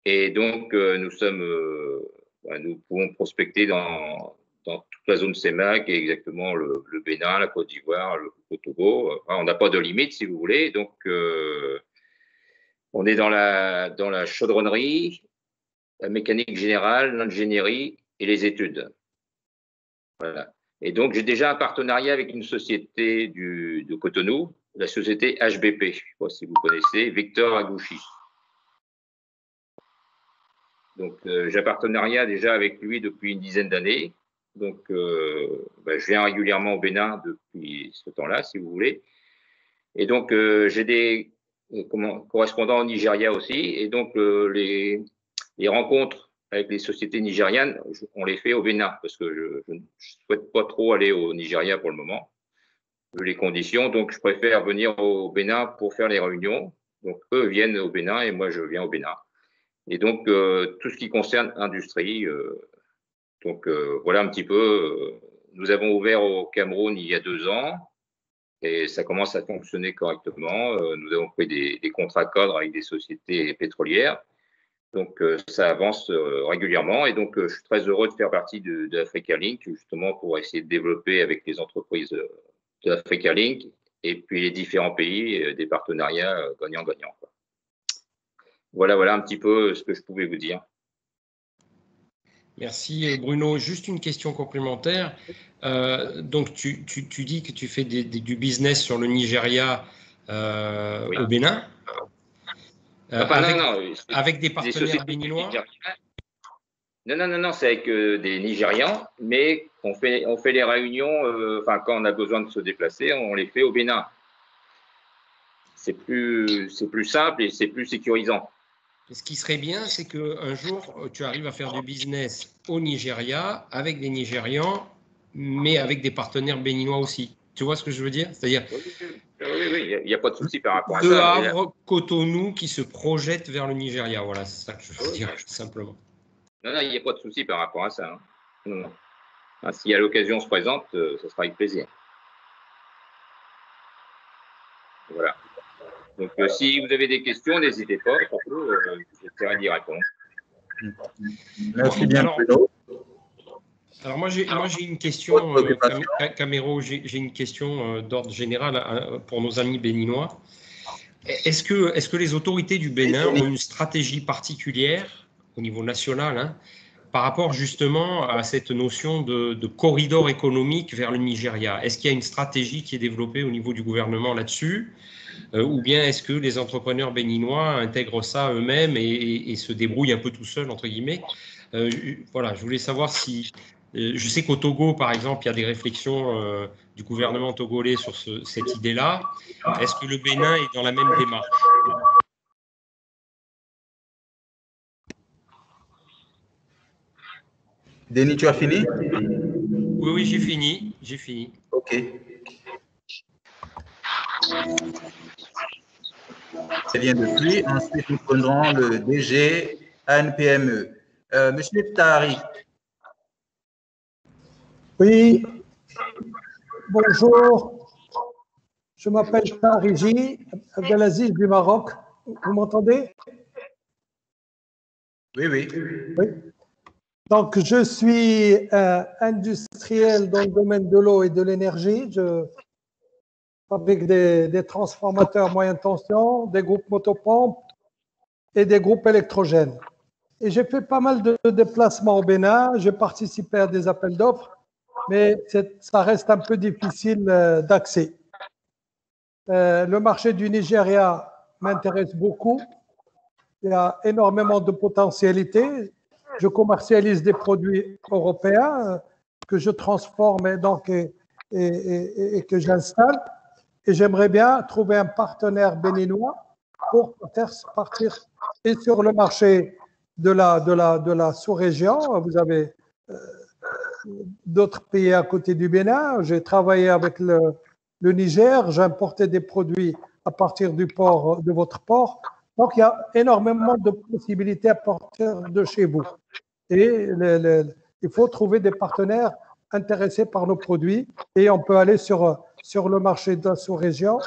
Et donc, nous pouvons prospecter dans toute la zone CEMAC, et exactement le Bénin, la Côte d'Ivoire, le Togo. On n'a pas de limite, si vous voulez. Donc, on est dans la chaudronnerie, la mécanique générale, l'ingénierie et les études. Voilà. Et donc, j'ai déjà un partenariat avec une société de Cotonou, la société HBP. Je ne sais pas si vous connaissez, Victor Agouchi. Donc, j'ai un partenariat déjà avec lui depuis une dizaine d'années. Donc, je viens régulièrement au Bénin depuis ce temps-là, si vous voulez. Et donc, j'ai des correspondants au Nigeria aussi. Et donc, les rencontres avec les sociétés nigérianes, on les fait au Bénin, parce que je ne souhaite pas trop aller au Nigeria pour le moment, vu les conditions. Donc, je préfère venir au Bénin pour faire les réunions. Donc, eux viennent au Bénin et moi, je viens au Bénin. Et donc, tout ce qui concerne industrie, voilà un petit peu. Nous avons ouvert au Cameroun il y a 2 ans et ça commence à fonctionner correctement. Nous avons pris des contrats cadres avec des sociétés pétrolières. Donc, ça avance régulièrement. Et donc, je suis très heureux de faire partie de Africa Link, justement, pour essayer de développer avec les entreprises de Africa Link et puis les différents pays des partenariats gagnant-gagnant. Voilà un petit peu ce que je pouvais vous dire. Merci Bruno. Juste une question complémentaire. Donc, tu dis que tu fais du business sur le Nigeria oui. Au Bénin avec des partenaires béninois? Non, c'est avec des Nigérians, mais on fait les réunions, quand on a besoin de se déplacer, on les fait au Bénin. C'est plus simple et c'est plus sécurisant. Ce qui serait bien, c'est qu'un jour, tu arrives à faire du business au Nigeria avec des Nigérians, mais avec des partenaires béninois aussi. Tu vois ce que je veux dire? C'est-à-dire, oui, il n'y a pas de souci par rapport à ça. De Havre, Cotonou qui se projette vers le Nigeria. Voilà, c'est ça que je veux dire, simplement. Non, il n'y a pas de souci par rapport à ça. Non. Si à l'occasion se présente, ce sera avec plaisir. Voilà. Donc, si vous avez des questions, n'hésitez pas. J'essaierai d'y répondre. Merci bien, Bruno. Alors, moi, j'ai une question, Camero, j'ai une question d'ordre général pour nos amis béninois. Est-ce que les autorités du Bénin ont une stratégie particulière au niveau national par rapport justement à cette notion de corridor économique vers le Nigeria? Est-ce qu'il y a une stratégie qui est développée au niveau du gouvernement là-dessus? Ou bien est-ce que les entrepreneurs béninois intègrent ça eux-mêmes et se débrouillent un peu tout seuls, entre guillemets? Voilà, je voulais savoir si... je sais qu'au Togo, par exemple, il y a des réflexions du gouvernement togolais sur cette idée-là. Est-ce que le Bénin est dans la même démarche? Denis, tu as fini? Oui, j'ai fini. OK. C'est bien depuis. Ensuite, nous prendrons le DG ANPME. Monsieur Tari. Oui, bonjour. Je m'appelle Tariji, Abdelaziz du Maroc. Vous m'entendez? Oui. Donc, je suis industriel dans le domaine de l'eau et de l'énergie. Je fabrique des transformateurs moyenne tension, des groupes motopompes et des groupes électrogènes. Et j'ai fait pas mal de déplacements au Bénin. J'ai participé à des appels d'offres, mais ça reste un peu difficile d'accès. Le marché du Nigeria m'intéresse beaucoup. Il y a énormément de potentialités. Je commercialise des produits européens que je transforme et que j'installe. Et j'aimerais bien trouver un partenaire béninois pour partir et sur le marché de la sous-région. Vous avez d'autres pays à côté du Bénin. J'ai travaillé avec le Niger. J'importais des produits à partir du port, de votre port. Donc, il y a énormément de possibilités à partir de chez vous. Et il faut trouver des partenaires intéressés par nos produits et on peut aller sur le marché de la sous-région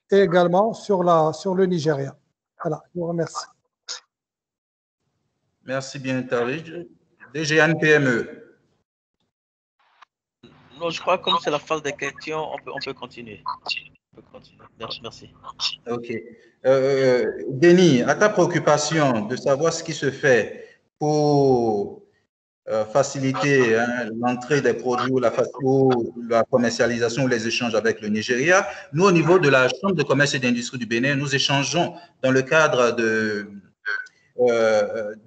et également sur le Nigeria. Voilà, je vous remercie. Merci bien, Tariq. DGN PME. Non, je crois que comme c'est la phase des questions, on peut continuer. Merci. OK. Denis, à ta préoccupation de savoir ce qui se fait pour faciliter l'entrée des produits ou la commercialisation ou les échanges avec le Nigeria, nous, au niveau de la Chambre de commerce et d'industrie du Bénin, nous échangeons dans le cadre de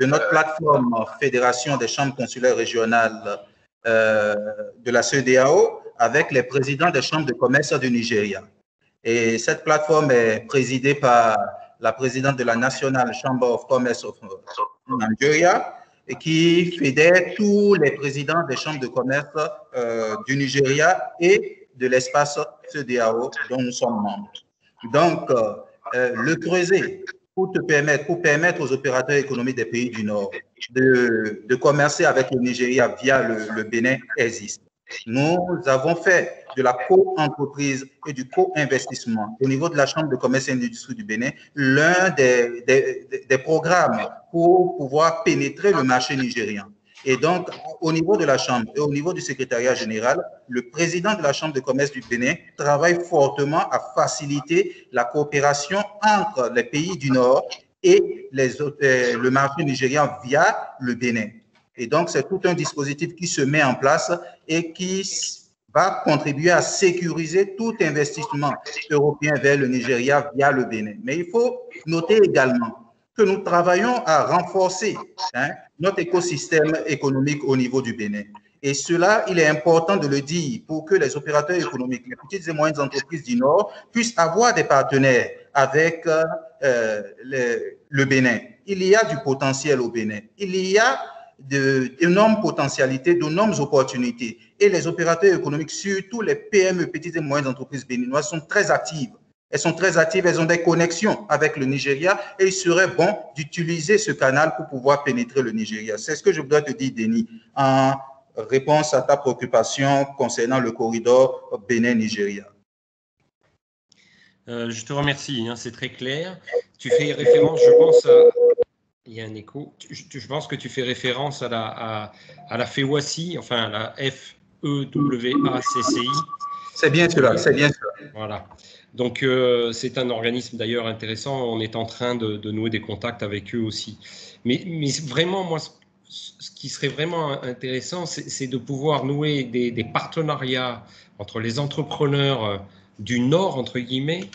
notre plateforme Fédération des chambres consulaires régionales de la CEDEAO avec les présidents des chambres de commerce du Nigeria. Et cette plateforme est présidée par la présidente de la National Chamber of Commerce of Nigeria et qui fédère tous les présidents des chambres de commerce du Nigeria et de l'espace CEDEAO dont nous sommes membres. Donc, le creuset pour permettre aux opérateurs économiques des pays du Nord de commercer avec le Nigeria via le Bénin existe. Nous avons fait de la co-entreprise et du co-investissement au niveau de la Chambre de commerce et d'industrie du Bénin l'un des programmes pour pouvoir pénétrer le marché nigérien. Et donc, au niveau de la Chambre et au niveau du secrétariat général, le président de la Chambre de commerce du Bénin travaille fortement à faciliter la coopération entre les pays du Nord et le marché nigérien via le Bénin. Et donc, c'est tout un dispositif qui se met en place et qui va contribuer à sécuriser tout investissement européen vers le Nigeria via le Bénin. Mais il faut noter également que nous travaillons à renforcer notre écosystème économique au niveau du Bénin. Et cela, il est important de le dire pour que les opérateurs économiques, les petites et moyennes entreprises du Nord puissent avoir des partenaires avec le Bénin. Il y a du potentiel au Bénin. Il y a d'énormes potentialités, d'énormes opportunités. Et les opérateurs économiques, surtout les PME, petites et moyennes entreprises béninoises, sont très actives. Elles sont très actives, elles ont des connexions avec le Nigeria et il serait bon d'utiliser ce canal pour pouvoir pénétrer le Nigeria. C'est ce que je dois te dire, Denis, en réponse à ta préoccupation concernant le corridor Bénin-Nigeria. Je te remercie, c'est très clair. Tu fais référence, je pense, à... Il y a un écho. Je pense que tu fais référence à la FEWACI, enfin à la FEWACCI. C'est bien cela, c'est bien cela. Voilà. Donc, c'est un organisme d'ailleurs intéressant. On est en train de nouer des contacts avec eux aussi. Mais vraiment, moi, ce qui serait vraiment intéressant, c'est de pouvoir nouer des partenariats entre les entrepreneurs du Nord, entre guillemets,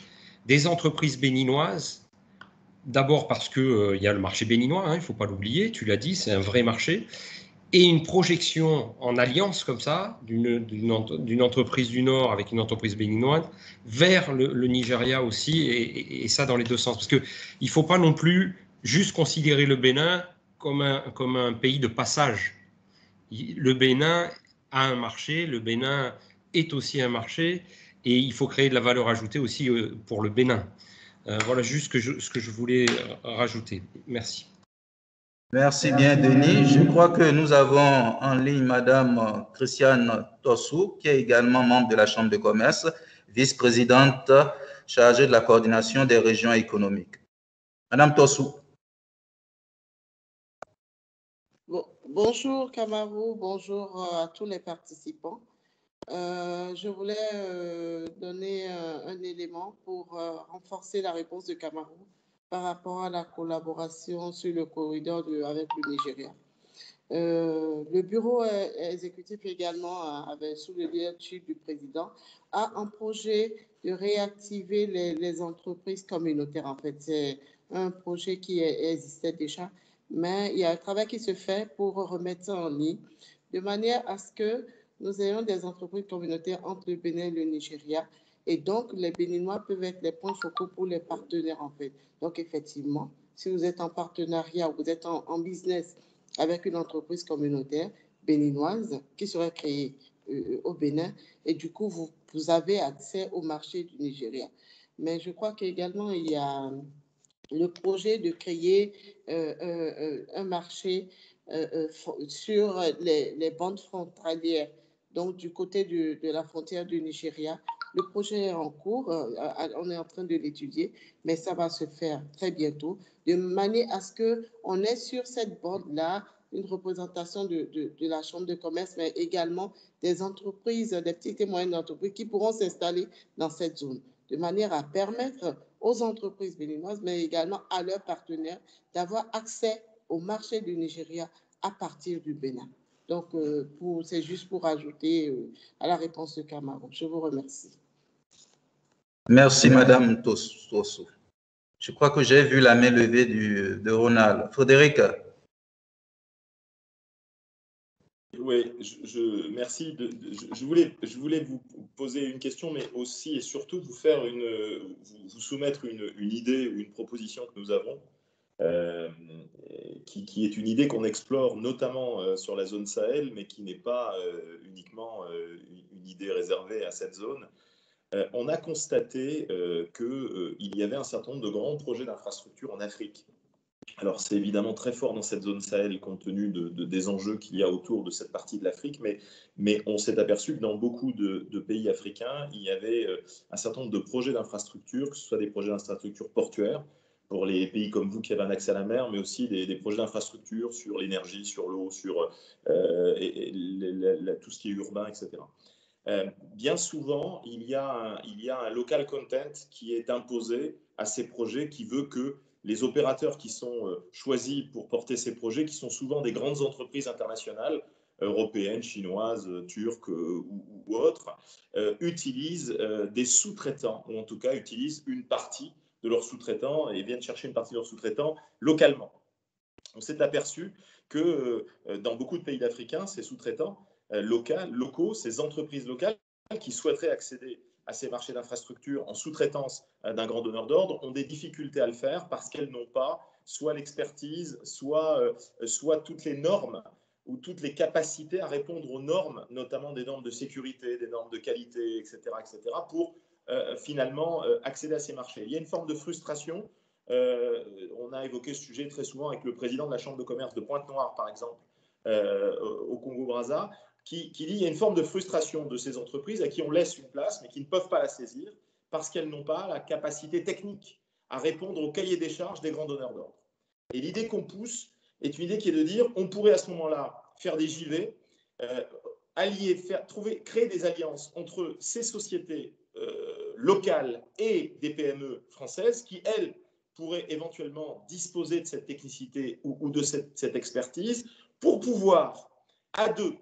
des entreprises béninoises. D'abord parce qu'il y a le marché béninois, il ne faut pas l'oublier, tu l'as dit, c'est un vrai marché. Et une projection en alliance comme ça, d'une entreprise du Nord avec une entreprise béninoise, vers le Nigeria aussi, et ça dans les deux sens. Parce qu'il ne faut pas non plus juste considérer le Bénin comme un pays de passage. Le Bénin a un marché, le Bénin est aussi un marché, et il faut créer de la valeur ajoutée aussi pour le Bénin. Voilà juste ce que je voulais rajouter. Merci. Merci bien, Denis. Je crois que nous avons en ligne Madame Christiane Tossou, qui est également membre de la Chambre de commerce, vice-présidente chargée de la coordination des régions économiques. Madame Tossou. Bonjour Camaro, bonjour à tous les participants. Je voulais donner un élément pour renforcer la réponse de Camaro par rapport à la collaboration sur le corridor avec le Nigeria. Le bureau exécutif également, sous le leadership du président, a un projet de réactiver les entreprises communautaires. En fait, c'est un projet qui existait déjà, mais il y a un travail qui se fait pour remettre ça en ligne, de manière à ce que nous ayons des entreprises communautaires entre le Bénin et le Nigeria Et donc, les Béninois peuvent être les points focaux pour les partenaires, en fait. Donc, effectivement, si vous êtes en partenariat ou vous êtes en business avec une entreprise communautaire béninoise qui serait créée au Bénin, et du coup, vous avez accès au marché du Nigeria. Mais je crois qu'également, il y a le projet de créer un marché sur les bandes frontalières, donc du côté de la frontière du Nigeria. Le projet est en cours, on est en train de l'étudier, mais ça va se faire très bientôt, de manière à ce qu'on ait sur cette bande-là une représentation de la Chambre de commerce, mais également des entreprises, des petites et moyennes entreprises qui pourront s'installer dans cette zone, de manière à permettre aux entreprises béninoises, mais également à leurs partenaires, d'avoir accès au marché du Nigeria à partir du Bénin. Donc, c'est juste pour ajouter à la réponse de Camaro. Je vous remercie. Merci, Madame Tosso. Je crois que j'ai vu la main levée de Ronald. Frédéric. Oui, merci. Je voulais vous poser une question, mais aussi et surtout vous faire vous soumettre une idée ou une proposition que nous avons, qui est une idée qu'on explore notamment sur la zone Sahel, mais qui n'est pas uniquement une idée réservée à cette zone. On a constaté qu'il y avait un certain nombre de grands projets d'infrastructure en Afrique. Alors, c'est évidemment très fort dans cette zone Sahel compte tenu des enjeux qu'il y a autour de cette partie de l'Afrique, mais on s'est aperçu que dans beaucoup de pays africains, il y avait un certain nombre de projets d'infrastructure, que ce soit des projets d'infrastructure portuaires, pour les pays comme vous qui avez un accès à la mer, mais aussi des projets d'infrastructure sur l'énergie, sur l'eau, sur tout ce qui est urbain, etc. Bien souvent, il y a un local content qui est imposé à ces projets, qui veut que les opérateurs qui sont choisis pour porter ces projets, qui sont souvent des grandes entreprises internationales, européennes, chinoises, turques ou autres, utilisent des sous-traitants, ou en tout cas utilisent une partie de leurs sous-traitants et viennent chercher une partie de leurs sous-traitants localement. On s'est aperçu que dans beaucoup de pays africains, ces sous-traitants locaux, ces entreprises locales qui souhaiteraient accéder à ces marchés d'infrastructure en sous-traitance d'un grand donneur d'ordre ont des difficultés à le faire parce qu'elles n'ont pas soit l'expertise, soit toutes les normes ou toutes les capacités à répondre aux normes, notamment des normes de sécurité, des normes de qualité, etc., pour finalement accéder à ces marchés. Il y a une forme de frustration. On a évoqué ce sujet très souvent avec le président de la Chambre de commerce de Pointe-Noire, par exemple, au Congo-Brazza, qui dit qu'il y a une forme de frustration de ces entreprises à qui on laisse une place, mais qui ne peuvent pas la saisir parce qu'elles n'ont pas la capacité technique à répondre au cahier des charges des grands donneurs d'ordre. Et l'idée qu'on pousse est une idée qui est de dire on pourrait à ce moment-là faire des JV, créer des alliances entre ces sociétés locales et des PME françaises qui, elles, pourraient éventuellement disposer de cette technicité ou de cette expertise pour pouvoir, à deux,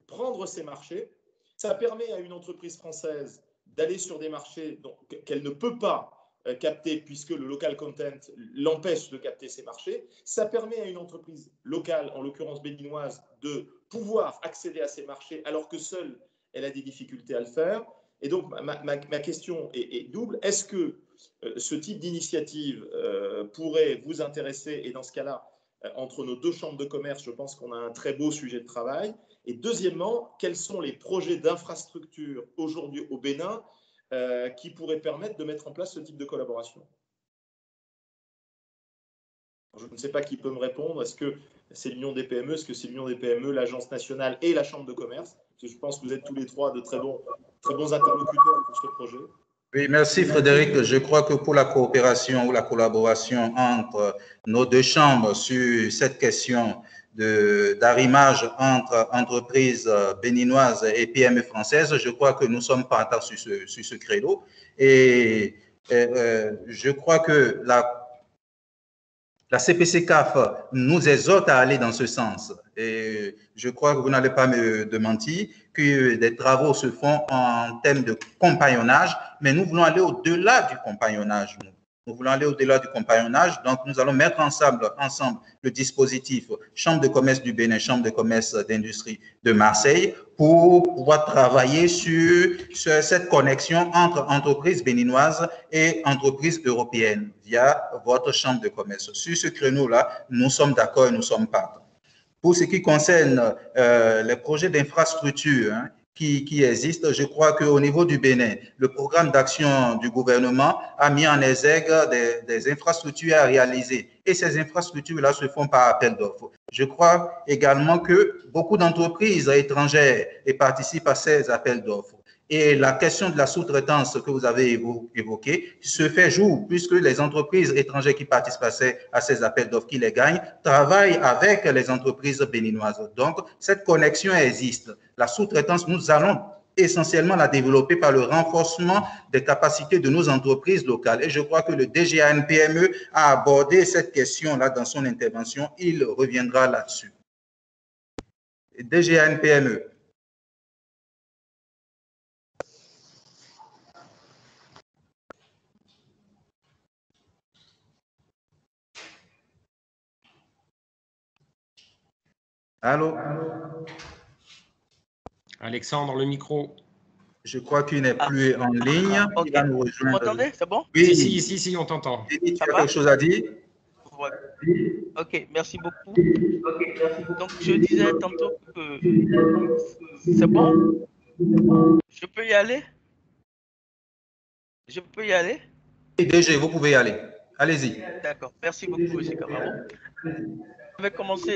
prendre ces marchés. Ça permet à une entreprise française d'aller sur des marchés qu'elle ne peut pas capter puisque le local content l'empêche de capter ces marchés. Ça permet à une entreprise locale, en l'occurrence béninoise, de pouvoir accéder à ces marchés alors que seule elle a des difficultés à le faire. Et donc ma question est double. Est-ce que ce type d'initiative pourrait vous intéresser? Et dans ce cas-là, entre nos deux chambres de commerce, je pense qu'on a un très beau sujet de travail. Et deuxièmement, quels sont les projets d'infrastructure aujourd'hui au Bénin qui pourraient permettre de mettre en place ce type de collaboration? Je ne sais pas qui peut me répondre. Est-ce que c'est l'Union des PME? Est-ce que c'est l'Union des PME, l'Agence nationale et la Chambre de commerce? Parce que je pense que vous êtes tous les trois de très bons interlocuteurs pour ce projet. Oui, merci Frédéric. Je crois que pour la coopération ou la collaboration entre nos deux chambres sur cette question d'arrimage entre entreprises béninoises et PME françaises, je crois que nous sommes partants sur ce credo. Et je crois que la CPC-CAF nous exhorte à aller dans ce sens. Et je crois que vous n'allez pas me mentir que des travaux se font en termes de compagnonnage, mais nous voulons aller au-delà du compagnonnage. Nous voulons aller au-delà du compagnonnage. Donc, nous allons mettre ensemble le dispositif Chambre de commerce du Bénin, Chambre de commerce d'industrie de Marseille pour pouvoir travailler sur cette connexion entre entreprises béninoises et entreprises européennes via votre Chambre de commerce. Sur ce créneau-là, nous sommes d'accord et nous sommes partants. Pour ce qui concerne les projets d'infrastructure qui existent, je crois qu'au niveau du Bénin, le programme d'action du gouvernement a mis en exergue des infrastructures à réaliser. Et ces infrastructures-là se font par appel d'offres. Je crois également que beaucoup d'entreprises étrangères participent à ces appels d'offres. Et la question de la sous-traitance que vous avez évoquée se fait jour, puisque les entreprises étrangères qui participent à ces appels d'offres, qui les gagnent, travaillent avec les entreprises béninoises. Donc, cette connexion existe. La sous-traitance, nous allons essentiellement la développer par le renforcement des capacités de nos entreprises locales. Et je crois que le DGAN-PME a abordé cette question-là dans son intervention. Il reviendra là-dessus. DGAN-PME. Allô? Alexandre, le micro. Je crois qu'il n'est plus en ligne. Okay. Il va nous rejoindre. Vous m'entendez? C'est bon? Oui, Si, on t'entend. Tu as quelque chose à dire? Ouais. Ok, merci beaucoup. Donc, je disais tantôt que c'est bon? Je peux y aller? Je peux y aller? DG, vous pouvez y aller. Allez-y. D'accord. Merci beaucoup, M. Camaro.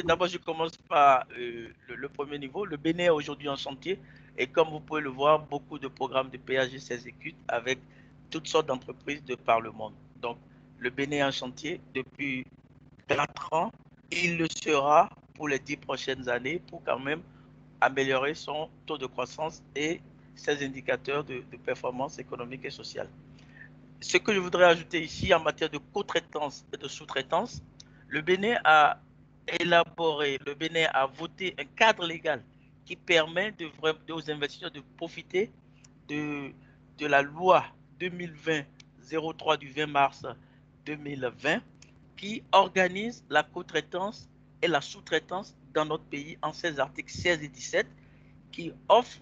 D'abord, je commence par le premier niveau. Le Bénin est aujourd'hui en chantier et comme vous pouvez le voir, beaucoup de programmes de péage s'exécutent avec toutes sortes d'entreprises de par le monde. Donc, le Bénin est en chantier depuis 4 ans. Il le sera pour les 10 prochaines années pour quand même améliorer son taux de croissance et ses indicateurs de performance économique et sociale. Ce que je voudrais ajouter ici en matière de co-traitance et de sous-traitance, le Bénin a voté un cadre légal qui permet aux investisseurs de profiter de la loi 2020-03 du 20 mars 2020 qui organise la co-traitance et la sous-traitance dans notre pays en 16 articles 16 et 17 qui offrent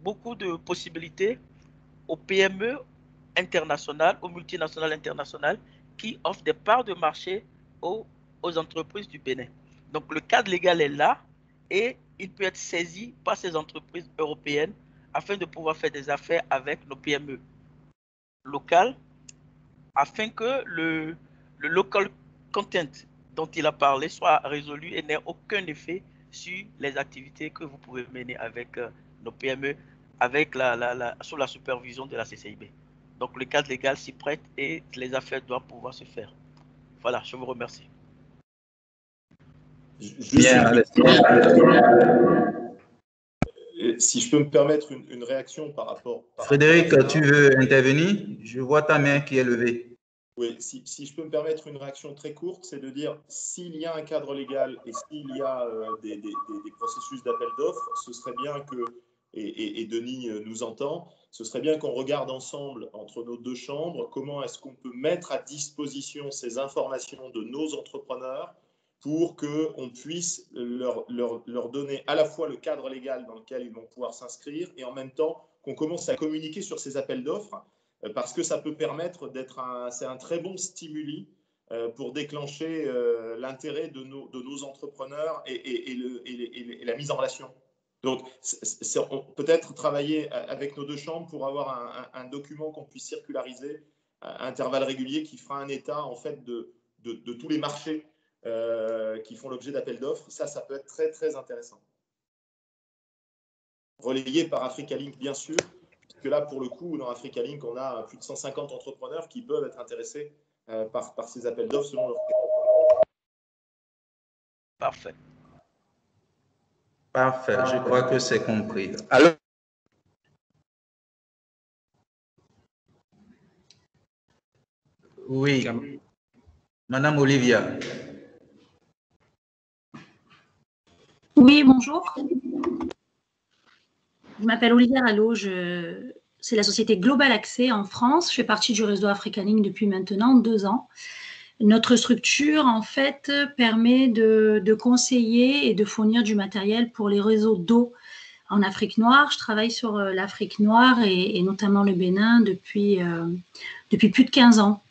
beaucoup de possibilités aux PME internationales, aux multinationales internationales qui offrent des parts de marché aux entreprises du Bénin. Donc le cadre légal est là et il peut être saisi par ces entreprises européennes afin de pouvoir faire des affaires avec nos PME locales afin que le local content dont il a parlé soit résolu et n'ait aucun effet sur les activités que vous pouvez mener avec nos PME avec sous la supervision de la CCIB. Donc le cadre légal s'y prête et les affaires doivent pouvoir se faire. Voilà, je vous remercie. Si je peux me permettre une réaction par rapport… Frédéric, tu veux intervenir? Je vois ta main qui est levée. Oui, si je peux me permettre une réaction très courte, c'est de dire s'il y a un cadre légal et s'il y a des processus d'appel d'offres, ce serait bien que, et Denis nous entend, ce serait bien qu'on regarde ensemble entre nos deux chambres comment est-ce qu'on peut mettre à disposition ces informations de nos entrepreneurs pour qu'on puisse leur donner à la fois le cadre légal dans lequel ils vont pouvoir s'inscrire et en même temps qu'on commence à communiquer sur ces appels d'offres parce que ça peut permettre c'est un très bon stimuli pour déclencher l'intérêt de nos entrepreneurs et la mise en relation. Donc, peut-être travailler avec nos deux chambres pour avoir un document qu'on puisse circulariser à intervalles réguliers qui fera un état en fait de tous les marchés qui font l'objet d'appels d'offres. Ça peut être très, très intéressant. Relayé par AfricaLink, bien sûr, parce que là, pour le coup, dans AfricaLink, on a plus de 150 entrepreneurs qui peuvent être intéressés par ces appels d'offres selon leur… Parfait. Parfait, je crois que c'est compris. Alors, oui, Madame Olivia. Oui, bonjour. Je m'appelle Olivia Rallo, je c'est la société Global Accès en France. Je fais partie du réseau Africa-Link depuis maintenant 2 ans. Notre structure, en fait, permet de conseiller et de fournir du matériel pour les réseaux d'eau en Afrique noire. Je travaille sur l'Afrique noire et notamment le Bénin depuis plus de 15 ans.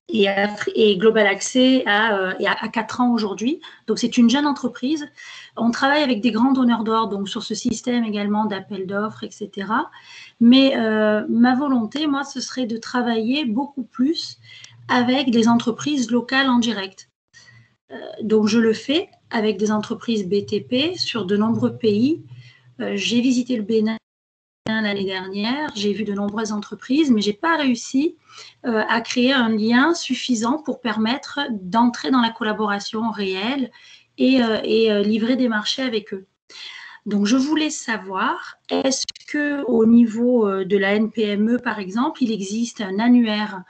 Et Global Accès a 4 ans aujourd'hui. Donc, c'est une jeune entreprise. On travaille avec des grands donneurs d'ordre, donc sur ce système également d'appel d'offres, etc. Mais ma volonté, moi, ce serait de travailler beaucoup plus avec des entreprises locales en direct. Donc, je le fais avec des entreprises BTP sur de nombreux pays. J'ai visité le Bénin l'année dernière, j'ai vu de nombreuses entreprises, mais je n'ai pas réussi à créer un lien suffisant pour permettre d'entrer dans la collaboration réelle et livrer des marchés avec eux. Donc, je voulais savoir, est-ce qu'au niveau de la NPME, par exemple, il existe un annuaire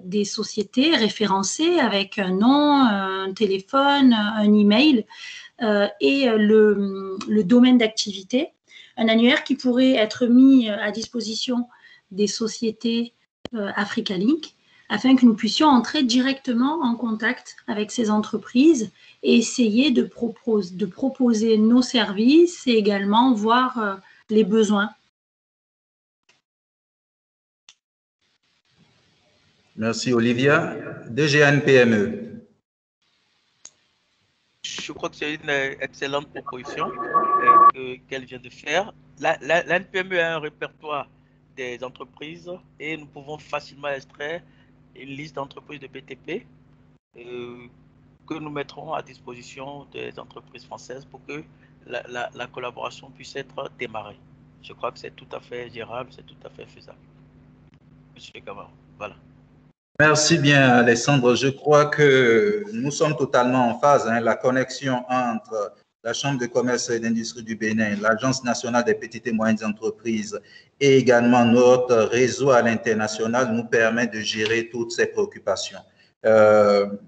des sociétés référencées avec un nom, un téléphone, un email et le domaine d'activité, un annuaire qui pourrait être mis à disposition des sociétés Africa-Link afin que nous puissions entrer directement en contact avec ces entreprises et essayer de proposer nos services et également voir les besoins. Merci Olivia. DGNPME. Je crois que c'est une excellente proposition qu'elle vient de faire. La NPME a un répertoire des entreprises et nous pouvons facilement extraire une liste d'entreprises de BTP que nous mettrons à disposition des entreprises françaises pour que la collaboration puisse être démarrée. Je crois que c'est tout à fait gérable, c'est tout à fait faisable. Monsieur Camara, voilà. Merci bien, Alessandre. Je crois que nous sommes totalement en phase. La connexion entre la Chambre de commerce et d'industrie du Bénin, l'Agence nationale des petites et moyennes entreprises et également notre réseau à l'international nous permet de gérer toutes ces préoccupations. Le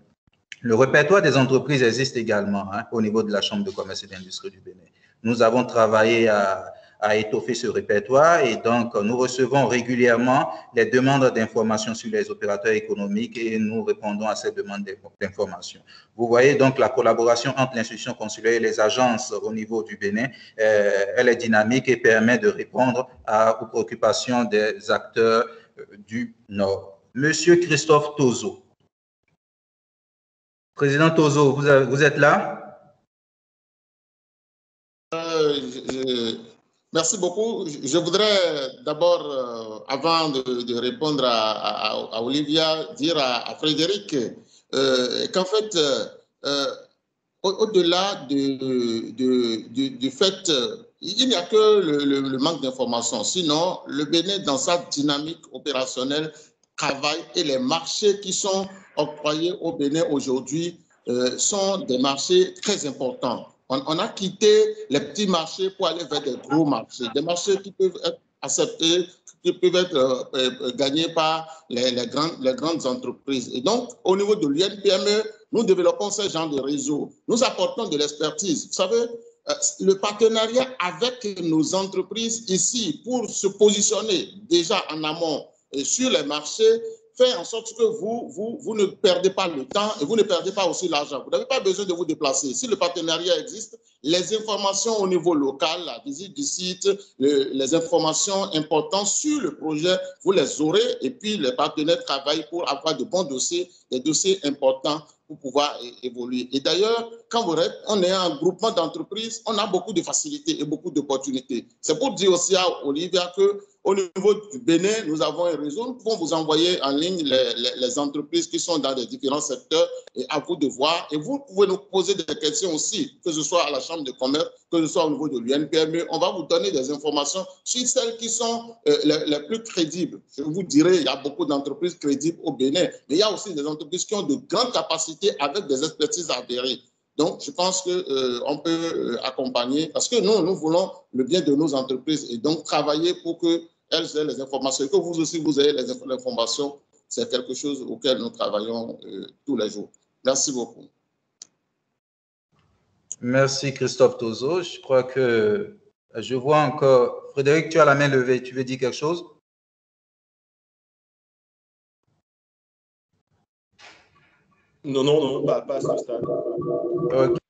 répertoire des entreprises existe également au niveau de la Chambre de commerce et d'industrie du Bénin. Nous avons travaillé à étoffer ce répertoire et donc nous recevons régulièrement les demandes d'informations sur les opérateurs économiques et nous répondons à ces demandes d'informations. Vous voyez donc la collaboration entre l'institution consulaire et les agences au niveau du Bénin, elle est dynamique et permet de répondre aux préoccupations des acteurs du Nord. Monsieur Christophe Tozo. Président Tozo, vous êtes là? Merci beaucoup. Je voudrais d'abord, avant de répondre à Olivia, dire à Frédéric qu'en fait, au-delà du fait, il n'y a que le manque d'information. Sinon, le Bénin, dans sa dynamique opérationnelle, travaille et les marchés qui sont octroyés au Bénin aujourd'hui sont des marchés très importants. On a quitté les petits marchés pour aller vers des gros marchés, des marchés qui peuvent être acceptés, qui peuvent être gagnés par les grandes entreprises. Et donc, au niveau de l'UNPME, nous développons ce genre de réseau. Nous apportons de l'expertise. Vous savez, le partenariat avec nos entreprises ici pour se positionner déjà en amont sur les marchés fait en sorte que vous ne perdez pas le temps et vous ne perdez pas aussi l'argent. Vous n'avez pas besoin de vous déplacer. Si le partenariat existe, les informations au niveau local, la visite du site, les informations importantes sur le projet, vous les aurez et puis les partenaires travaillent pour avoir de bons dossiers, des dossiers importants pour pouvoir évoluer. Et d'ailleurs, quand on est un groupement d'entreprises, on a beaucoup de facilités et beaucoup d'opportunités. C'est pour dire aussi à Olivia qu'au niveau du Bénin, nous avons un réseau. Nous pouvons vous envoyer en ligne les entreprises qui sont dans les différents secteurs et à vous de voir. Et vous pouvez nous poser des questions aussi, que ce soit à la Chambre de commerce, que ce soit au niveau de l'UNPME. On va vous donner des informations sur celles qui sont les plus crédibles. Je vous dirais, il y a beaucoup d'entreprises crédibles au Bénin, mais il y a aussi des entreprises qui ont de grandes capacités avec des expertises avérées. Donc, je pense qu'on peut accompagner, parce que nous voulons le bien de nos entreprises et donc travailler pour qu'elles aient les informations et que vous aussi, vous ayez les informations. C'est quelque chose auquel nous travaillons tous les jours. Merci beaucoup. Merci Christophe Tozo. Je crois que Je vois encore. Frédéric, tu as la main levée. Tu veux dire quelque chose? Non, pas à ce stade. Okay.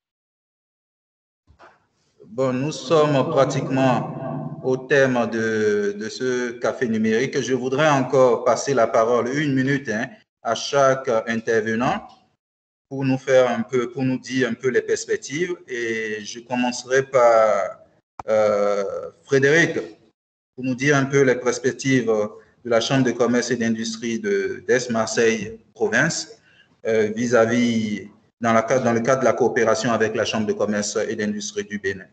Bon, nous sommes pratiquement au terme de ce café numérique. Je voudrais encore passer la parole 1 minute à chaque intervenant pour nous faire un peu, pour nous dire un peu les perspectives. Et je commencerai par Frédéric, pour nous dire un peu les perspectives de la Chambre de commerce et d'industrie d'Aix-Marseille Province vis-à-vis, dans le cadre de la coopération avec la Chambre de commerce et d'industrie du Bénin.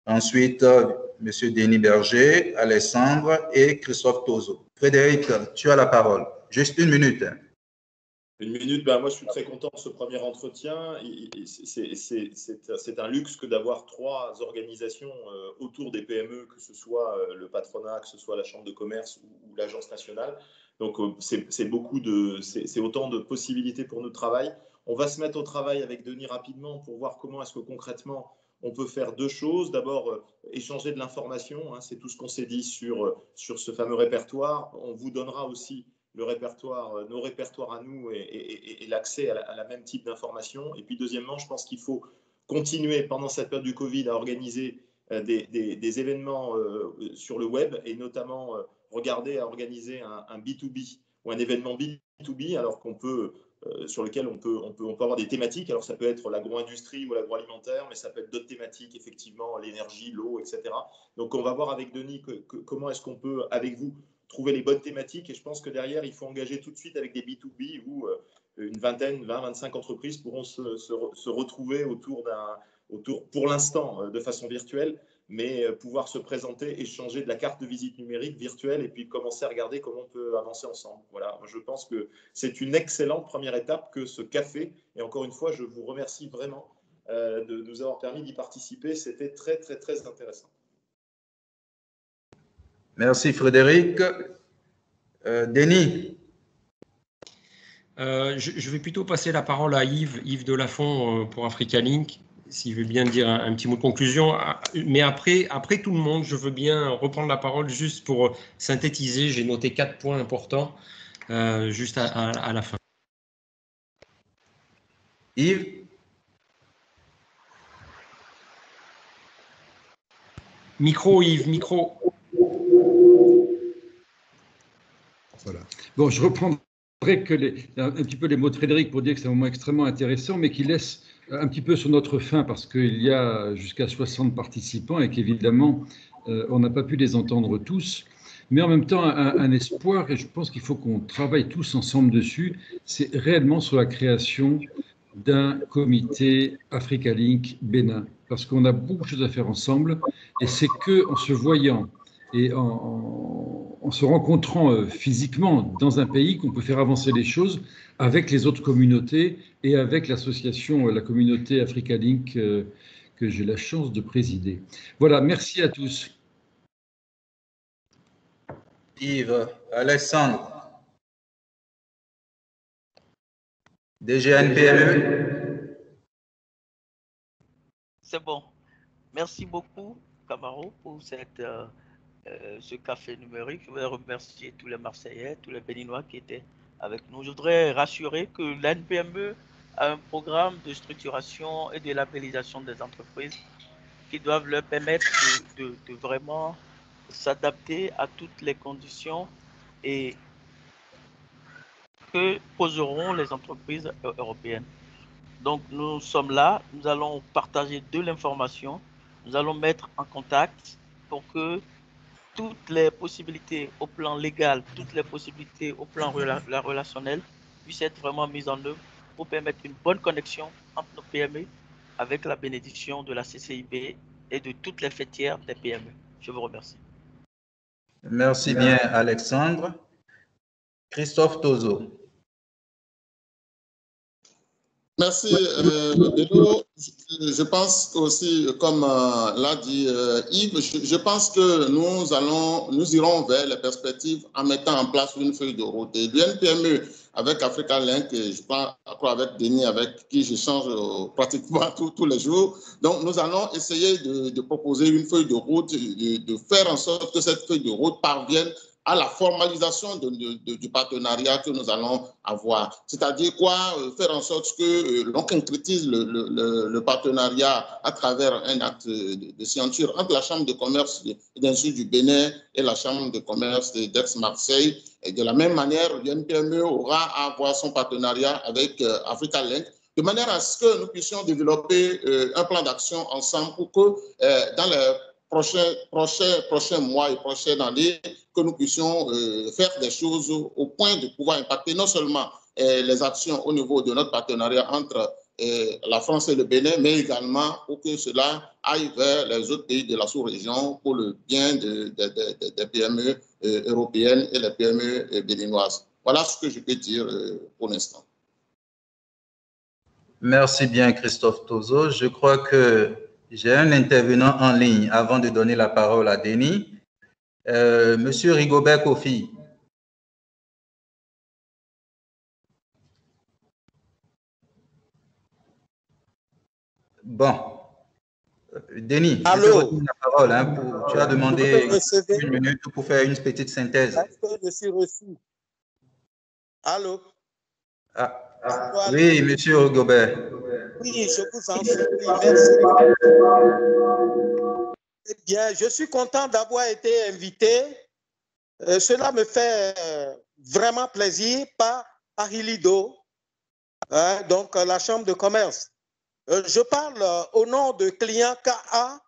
Ensuite, M. Denis Berger, Alexandre et Christophe Tozo. Frédéric, tu as la parole. Juste 1 minute. 1 minute, ben moi je suis très content de ce premier entretien. C'est un luxe que d'avoir 3 organisations autour des PME, que ce soit le patronat, que ce soit la Chambre de commerce ou l'Agence nationale. Donc c'est autant de possibilités pour notre travail. On va se mettre au travail avec Denis rapidement pour voir comment est-ce que concrètement on peut faire 2 choses. D'abord, échanger de l'information, c'est tout ce qu'on s'est dit sur ce fameux répertoire. On vous donnera aussi le répertoire, nos répertoires à nous et l'accès à la même type d'information. Et puis deuxièmement, je pense qu'il faut continuer pendant cette période du Covid à organiser des événements sur le web et notamment regarder à organiser un B2B ou un événement B2B alors qu'on peut sur lequel on peut avoir des thématiques. Alors ça peut être l'agro-industrie ou l'agroalimentaire, mais ça peut être d'autres thématiques, effectivement, l'énergie, l'eau, etc. Donc on va voir avec Denis comment est-ce qu'on peut, avec vous, trouver les bonnes thématiques. Et je pense que derrière, il faut engager tout de suite avec des B2B où une vingtaine, 20, 25 entreprises pourront se retrouver autour, pour l'instant, de façon virtuelle, mais pouvoir se présenter, échanger de la carte de visite numérique virtuelle et puis commencer à regarder comment on peut avancer ensemble. Voilà, je pense que c'est une excellente première étape que ce café. Et encore une fois, je vous remercie vraiment de nous avoir permis d'y participer. C'était très, très, très intéressant. Merci Frédéric. Denis. Je vais plutôt passer la parole à Yves Delafont pour Africa Link, s'il veut bien dire un petit mot de conclusion. Mais après tout le monde, je veux bien reprendre la parole juste pour synthétiser. J'ai noté 4 points importants juste à la fin. Yves. Micro, Yves, micro. Voilà. Bon, je reprendrai un petit peu les mots de Frédéric pour dire que c'est un moment extrêmement intéressant, mais qui laisse un petit peu sur notre faim parce qu'il y a jusqu'à 60 participants et qu'évidemment, on n'a pas pu les entendre tous. Mais en même temps, un espoir, et je pense qu'il faut qu'on travaille tous ensemble dessus, c'est réellement sur la création d'un comité Africa Link Bénin. Parce qu'on a beaucoup de choses à faire ensemble et c'est qu'en se voyant et en se rencontrant physiquement dans un pays qu'on peut faire avancer les choses avec les autres communautés et avec l'association, la communauté Africa Link que j'ai la chance de présider. Voilà, merci à tous. Yves, Alexandre, DGNPME. C'est bon. Merci beaucoup, Camaro, pour ce café numérique. Je voudrais remercier tous les Marseillais, tous les Béninois qui étaient avec nous. Je voudrais rassurer que l'ANPME a un programme de structuration et de labellisation des entreprises qui doivent leur permettre de vraiment s'adapter à toutes les conditions et que poseront les entreprises européennes. Donc nous sommes là, nous allons partager de l'information, nous allons mettre en contact pour que toutes les possibilités au plan légal, toutes les possibilités au plan relationnel puissent être vraiment mises en œuvre pour permettre une bonne connexion entre nos PME avec la bénédiction de la CCIB et de toutes les fêtières des PME. Je vous remercie. Merci bien, Alexandre. Christophe Tozo. Merci, Bélo. Je pense aussi, comme l'a dit Yves, je pense que nous irons vers les perspectives en mettant en place une feuille de route. Et l'UNPME avec Africa Link, je crois avec Denis, avec qui j'échange pratiquement tous les jours. Donc, nous allons essayer de proposer une feuille de route, de faire en sorte que cette feuille de route parvienne à la formalisation du partenariat que nous allons avoir. C'est-à-dire quoi? Faire en sorte que l'on concrétise le partenariat à travers un acte de signature entre la Chambre de commerce du Bénin et la Chambre de commerce d'Aix-Marseille. Et de la même manière, l'UNPME aura à avoir son partenariat avec Africa Link, de manière à ce que nous puissions développer un plan d'action ensemble pour que dans les prochains mois et prochaines années, que nous puissions faire des choses au point de pouvoir impacter non seulement les actions au niveau de notre partenariat entre la France et le Bénin, mais également pour que cela aille vers les autres pays de la sous-région pour le bien des PME européennes et les PME béninoises. Voilà ce que je peux dire pour l'instant. Merci bien, Christophe Tozo. Je crois que j'ai un intervenant en ligne avant de donner la parole à Denis. Monsieur Rigobert Kofi. Bon. Denis, allô? je te redonne la parole. Hein, tu as demandé une minute pour faire une petite synthèse. Est-ce que je suis reçu? Allô? Oui, monsieur Rigobert. Oui, je vous en supplie. Merci. Eh bien, je suis content d'avoir été invité. Cela me fait vraiment plaisir par Hilido, donc la Chambre de commerce. Je parle au nom de client KA,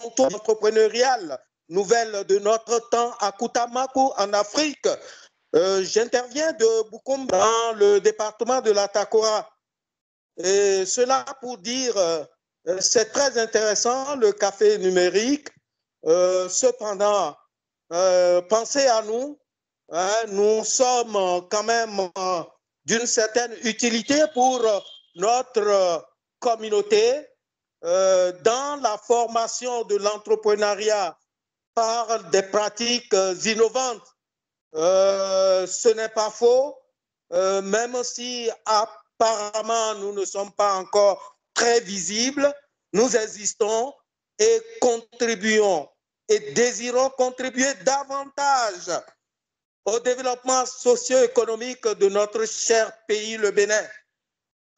entrepreneurial nouvelle de notre temps à Koutamakou en Afrique. J'interviens de Boukoum dans le département de la Takora. Et cela pour dire, c'est très intéressant le café numérique. Cependant, pensez à nous. Nous sommes quand même d'une certaine utilité pour notre communauté dans la formation de l'entrepreneuriat par des pratiques innovantes. Ce n'est pas faux, même si apparemment nous ne sommes pas encore très visibles, nous existons et contribuons et désirons contribuer davantage au développement socio-économique de notre cher pays, le Bénin.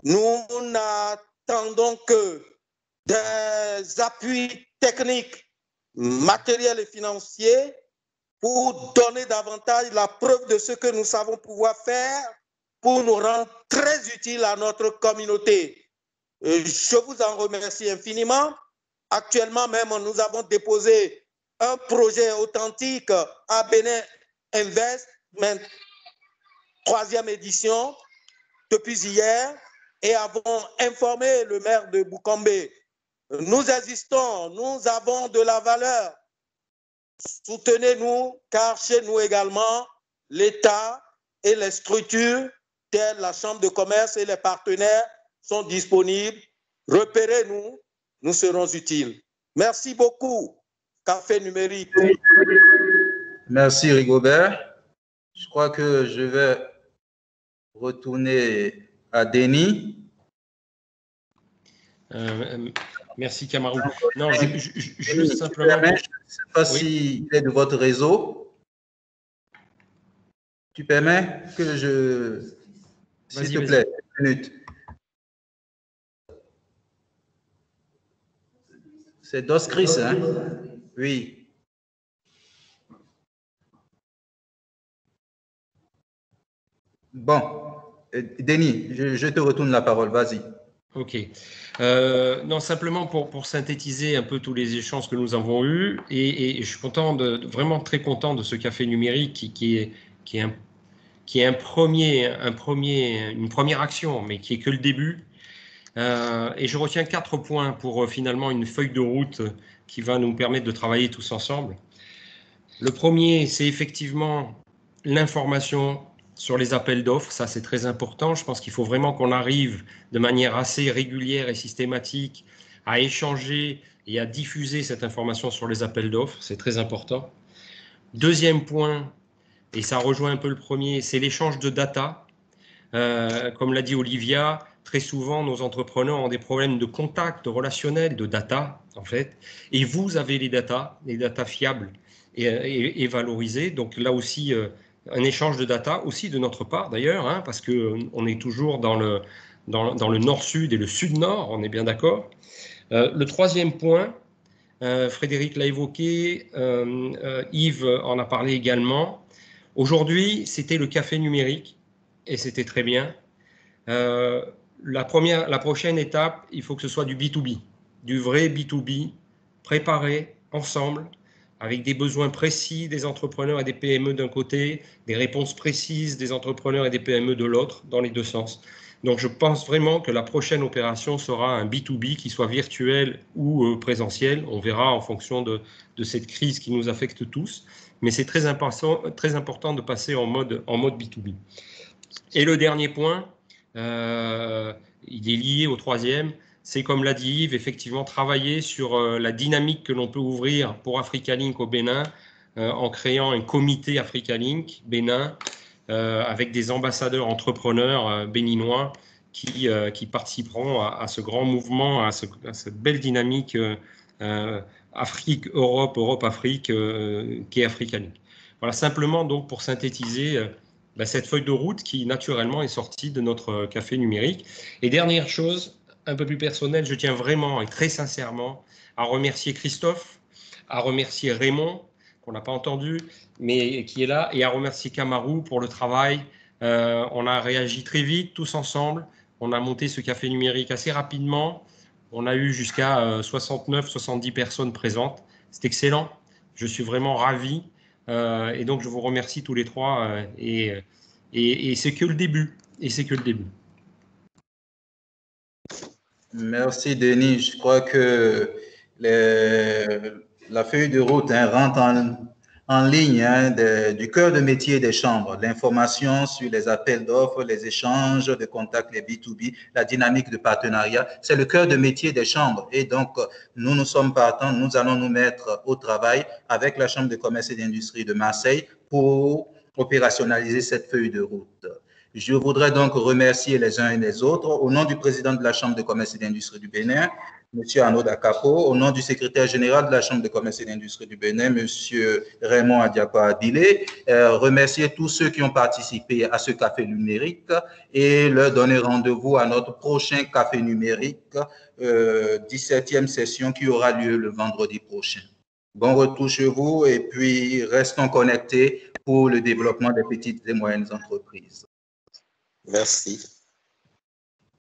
Nous n'attendons que des appuis techniques, matériels et financiers pour donner davantage la preuve de ce que nous savons pouvoir faire pour nous rendre très utiles à notre communauté. Je vous en remercie infiniment. Actuellement même, nous avons déposé un projet authentique à Bénin Investment, 3e édition, depuis hier, et avons informé le maire de Boukombe. Nous existons, nous avons de la valeur. Soutenez-nous, car chez nous également, l'État et les structures telles la Chambre de commerce et les partenaires sont disponibles. Repérez-nous, nous serons utiles. Merci beaucoup, Café Numérique. Merci, Rigobert. Je crois que je vais retourner à Denis. Merci, Kamarou. Non, juste simplement... Je ne sais pas s'il est de votre réseau. Tu permets que je... S'il te plaît, une minute. C'est Dos Chris, hein? Oui. Bon. Denis, je te retourne la parole. Vas-y. OK. Non, simplement pour synthétiser un peu tous les échanges que nous avons eus, et je suis content vraiment très content de ce café numérique qui est une première action, mais qui est que le début. Et je retiens 4 points pour finalement une feuille de route qui va nous permettre de travailler tous ensemble. Le premier, c'est effectivement l'information sur les appels d'offres. Ça, c'est très important. Je pense qu'il faut vraiment qu'on arrive de manière assez régulière et systématique à échanger et à diffuser cette information sur les appels d'offres. C'est très important. Deuxième point, et ça rejoint un peu le premier, c'est l'échange de data. Comme l'a dit Olivia, très souvent, nos entrepreneurs ont des problèmes de contact, de relationnel, de data, en fait. Et vous avez les data fiables et valorisées. Donc là aussi, un échange de data, aussi de notre part d'ailleurs, hein, parce qu'on est toujours dans le nord-sud et le sud-nord, on est bien d'accord. Le troisième point, Frédéric l'a évoqué, Yves en a parlé également. Aujourd'hui, c'était le café numérique et c'était très bien. La prochaine étape, il faut que ce soit du B2B, du vrai B2B, préparé ensemble, avec des besoins précis des entrepreneurs et des PME d'un côté, des réponses précises des entrepreneurs et des PME de l'autre, dans les deux sens. Donc, je pense vraiment que la prochaine opération sera un B2B qui soit virtuel ou présentiel. On verra en fonction de cette crise qui nous affecte tous. Mais c'est très important de passer en mode B2B. Et le dernier point, il est lié au troisième, c'est comme l'a dit Yves, effectivement, travailler sur la dynamique que l'on peut ouvrir pour Africa-Link au Bénin en créant un comité Africa-Link Bénin avec des ambassadeurs entrepreneurs béninois qui participeront à ce grand mouvement, à cette belle dynamique Afrique-Europe, Europe-Afrique qui est Africa-Link. Voilà, simplement donc pour synthétiser cette feuille de route qui naturellement est sortie de notre café numérique. Et dernière chose, un peu plus personnelle, je tiens vraiment et très sincèrement à remercier Christophe, à remercier Raymond, qu'on n'a pas entendu, mais qui est là, et à remercier Kamarou pour le travail. On a réagi très vite, tous ensemble. On a monté ce café numérique assez rapidement. On a eu jusqu'à 69-70 personnes présentes. C'est excellent. Je suis vraiment ravi. Et donc, je vous remercie tous les trois. Et c'est que le début. Et c'est que le début. Merci, Denis. Je crois que la feuille de route rentre en ligne du cœur de métier des chambres, l'information sur les appels d'offres, les échanges de contacts, les B2B, la dynamique de partenariat. C'est le cœur de métier des chambres. Et donc, nous sommes partants, nous allons nous mettre au travail avec la Chambre de commerce et d'industrie de Marseille pour opérationnaliser cette feuille de route. Je voudrais donc remercier les uns et les autres au nom du président de la Chambre de commerce et d'industrie du Bénin, M. Arnaud Dakapo, au nom du secrétaire général de la Chambre de commerce et d'industrie du Bénin, M. Raymond Adiakwa-Adile, remercier tous ceux qui ont participé à ce café numérique et leur donner rendez-vous à notre prochain café numérique, 17e session qui aura lieu le vendredi prochain. Bon retour chez vous et puis restons connectés pour le développement des petites et moyennes entreprises. Merci.